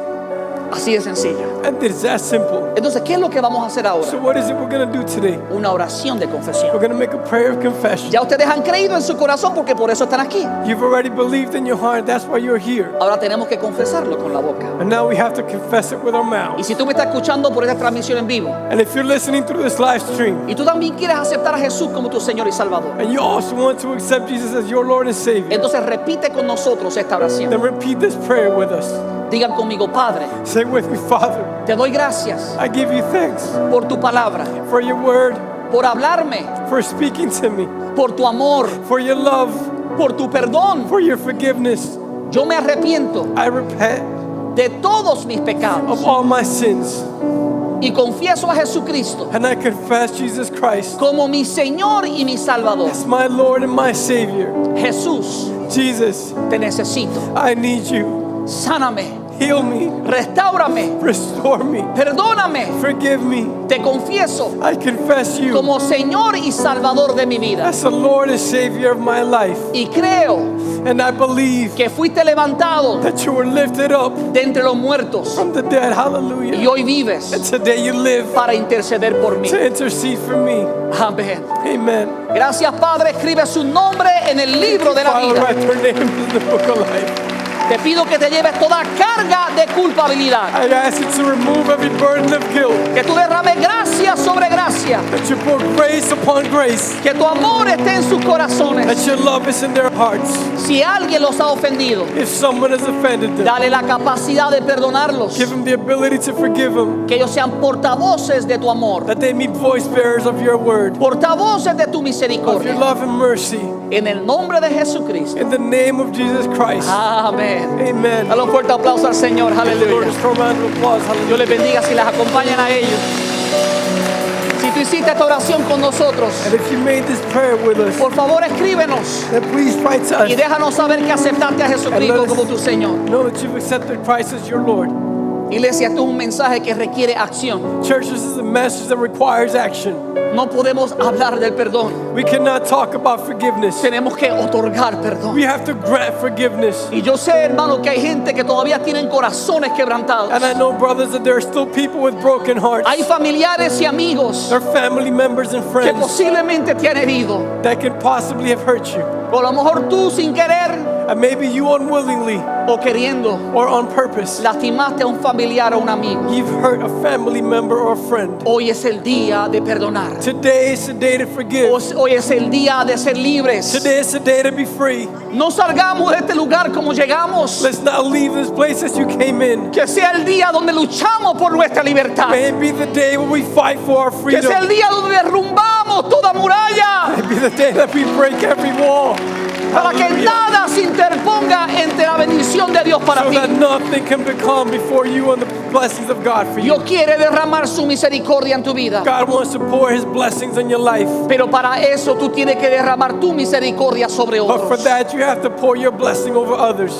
Así de sencillo. And it's that simple. Entonces, ¿qué es lo que vamos a hacer So ahora? what is it we're going to do today? Una oración de We're confesión. going to make a prayer of confession. Ya ustedes han creído en su corazón porque por eso están aquí. You've already believed in your heart. That's why you're here. Ahora tenemos que confesarlo con la boca. And now we have to confess it with our Y mouths. si tú me estás escuchando por esta transmisión en vivo And if you're listening through this live stream y tú también quieres aceptar a Jesús como tu Señor y Salvador, and you also want to accept Jesus as your Lord and Savior, entonces repite con nosotros esta oración. then repeat this prayer with us. Digan conmigo, Padre, Say with me, Father, te doy gracias I give you thanks por tu palabra, for your word, por hablarme, for speaking to me, por tu amor, for your love, por tu perdón. for your forgiveness. Yo me arrepiento I repent de todos mis pecados of all my sins, y confieso a Jesucristo and I confess Jesus Christ como mi Señor y mi Salvador. as my Lord and my Savior. Jesús, Jesus, te necesito. I need you. Sáname, Heal me, restáurame, restore me, perdóname. forgive me. Te confieso I confess you como Señor y Salvador de mi vida. as the Lord and Savior of my life. Y creo And I believe que fuiste levantado that you were lifted up de entre los muertos from the dead. y Hallelujah. hoy vives And today you live para interceder por mí. to intercede for me. Amén. Amen. Gracias, Padre. Escribe su nombre en el libro de la Father, vida. write their names in the book of life. Te pido que te lleves toda carga de culpabilidad. I ask you to remove every burden of guilt, Que tú derrames gracia sobre gracia. that you pour grace upon grace, Que tu amor esté en sus corazones. that your love is in their hearts. Si alguien los ha ofendido, If someone has offended them, dale la capacidad de perdonarlos. give them the ability to forgive them, Que ellos sean portavoces de tu amor. that they be voice bearers of your word, Portavoces de tu of your misericordia. love and mercy. En el nombre de Jesucristo. In the name of Jesus Christ. Amén. Amen. Dale un fuerte aplauso al Señor. Give the Lord Aleluya. a strong round of applause. Hallelujah. Dios les bendiga si las acompañan a ellos. Si tú hiciste esta oración con nosotros, And if you made this prayer with us, por favor escríbenos then please write to y us. déjanos saber que aceptaste a Jesucristo como tu Señor. Know that you've accepted Christ as your Lord. Iglesia, esto es un mensaje que requiere acción. Church, this is a message that requires action. No podemos hablar del perdón. We cannot talk about forgiveness. Tenemos que otorgar perdón. We have to grant forgiveness. Y yo sé, hermano, que hay gente que todavía tienen corazones quebrantados. And I know, brothers, that there are still people with broken hearts. Hay familiares y amigos There are family members and que friends posiblemente te han herido. that can possibly have hurt you. O a lo mejor tú sin querer And maybe you unwillingly o queriendo or on purpose, lastimaste a un familiar o un amigo. you've hurt a family member or friend. Hoy es el día de perdonar. Today is the day to forgive. Hoy es el día de ser libres. Today is the day to be free. No salgamos de este lugar como llegamos. Let's not leave this place as you came in. Que sea el día donde luchamos por nuestra libertad. May it be the day when we fight for our Que sea el freedom. día donde derrumbamos toda muralla. May it be the day that we break every wall. Para que Hallelujah. nada se interponga entre la bendición de Dios para So ti. that nothing can become before you and the blessings of God for you. Dios quiere derramar su misericordia en tu vida. God wants to pour His blessings on your life. Pero para eso tú tienes que derramar tu misericordia sobre But for otros. that, you have to pour your blessing over others.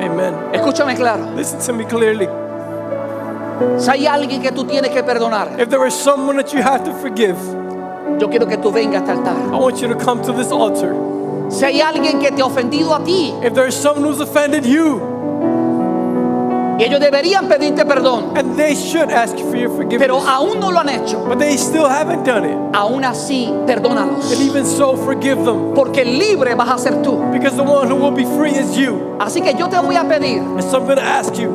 Amen. Escúchame claro. Listen to me clearly. Si hay alguien que tú tienes que perdonar, If there is someone that you have to forgive, yo quiero que tú vengas a este altar. I want you to come to this altar. Si hay alguien que te ha ofendido a ti, If there is someone who's offended you, ellos deberían pedirte perdón, and they should ask you for your forgiveness, pero aún no lo han hecho. but they still haven't done it, Aún así, perdónalos. and even so, forgive them, Porque libre vas a ser tú. because the one who will be free is you. Así que yo te voy a pedir, And so I'm going to ask you,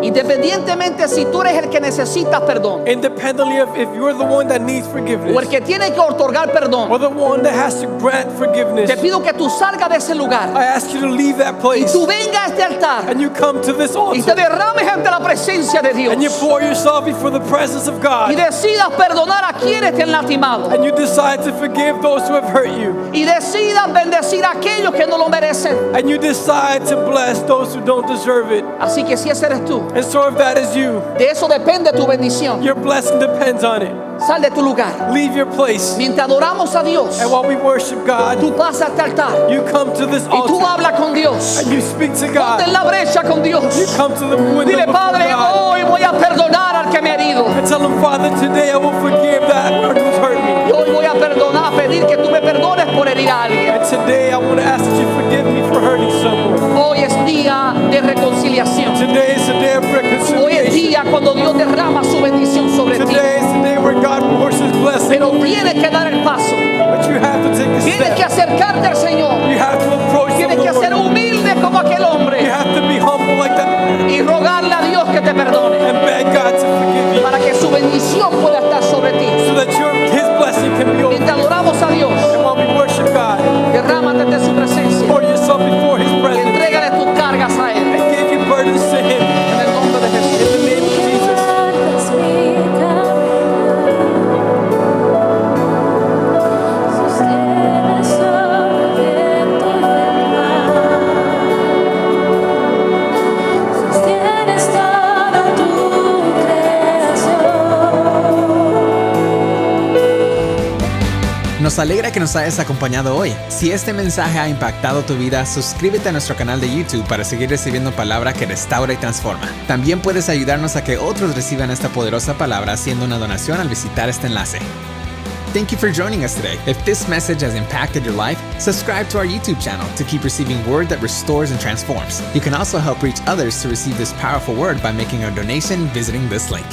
independientemente si tú eres el que necesitas perdón independently of if you're the one that needs o el forgiveness, que tiene que otorgar perdón, or the one that has to grant forgiveness, te pido que tú salgas de ese lugar I ask you to leave that y place, tú vengas a este altar and you come to this y te altar, derrames ante la presencia de Dios and you pour yourself before the presence of y God, decidas perdonar a quienes te han lastimado and you decide to forgive those who have hurt you, y decidas bendecir a aquellos que no lo merecen. and you decide to bless those who don't deserve it. Así que si ese eres tú, And so if that is you, de eso depende tu bendición. your blessing depends on it. Sal de tu lugar. Leave your place, Mientras adoramos a Dios, and while we worship God, tú pasas a este altar you come to this y tú altar, hablas con Dios. and you speak to Ponte en God. la brecha con Dios. You come to the window Dile, before Padre, God, hoy voy a perdonar al que me ha herido. and tell him, Father, today I will forgive that one who's hurt me. Y hoy voy a perdonar, a pedir que tú me perdones por herir a alguien. And today I want to ask that you forgive me for hurting someone. Hoy es día de reconciliación. Today is the day of Hoy es reconciliation. día cuando Dios derrama su bendición sobre ti. Today is the day where God pours His blessing Pero over you. tienes que dar el paso. But you have to take a Tienes que step. acercarte al Señor. You have to approach the Tienes que ser Lord. humilde como aquel You hombre have to be humble like that y rogarle a Dios que te perdone and beg God to forgive you, para que su bendición pueda estar sobre ti. so that His blessing can be over you. Mientras adoramos a Dios, And while we worship God, derrámate de su presencia. pour yourself before His presence, Entrégale tus cargas a Él. and give you Nos alegra que nos hayas acompañado hoy. Si este mensaje ha impactado tu vida, suscríbete a nuestro canal de YouTube para seguir recibiendo palabra que restaura y transforma. También puedes ayudarnos a que otros reciban esta poderosa palabra haciendo una donación al visitar este enlace. Thank you for joining us today. If this message has impacted your life, subscribe to our YouTube channel to keep receiving word that restores and transforms. You can also help reach others to receive this powerful word by making a donation visiting this link.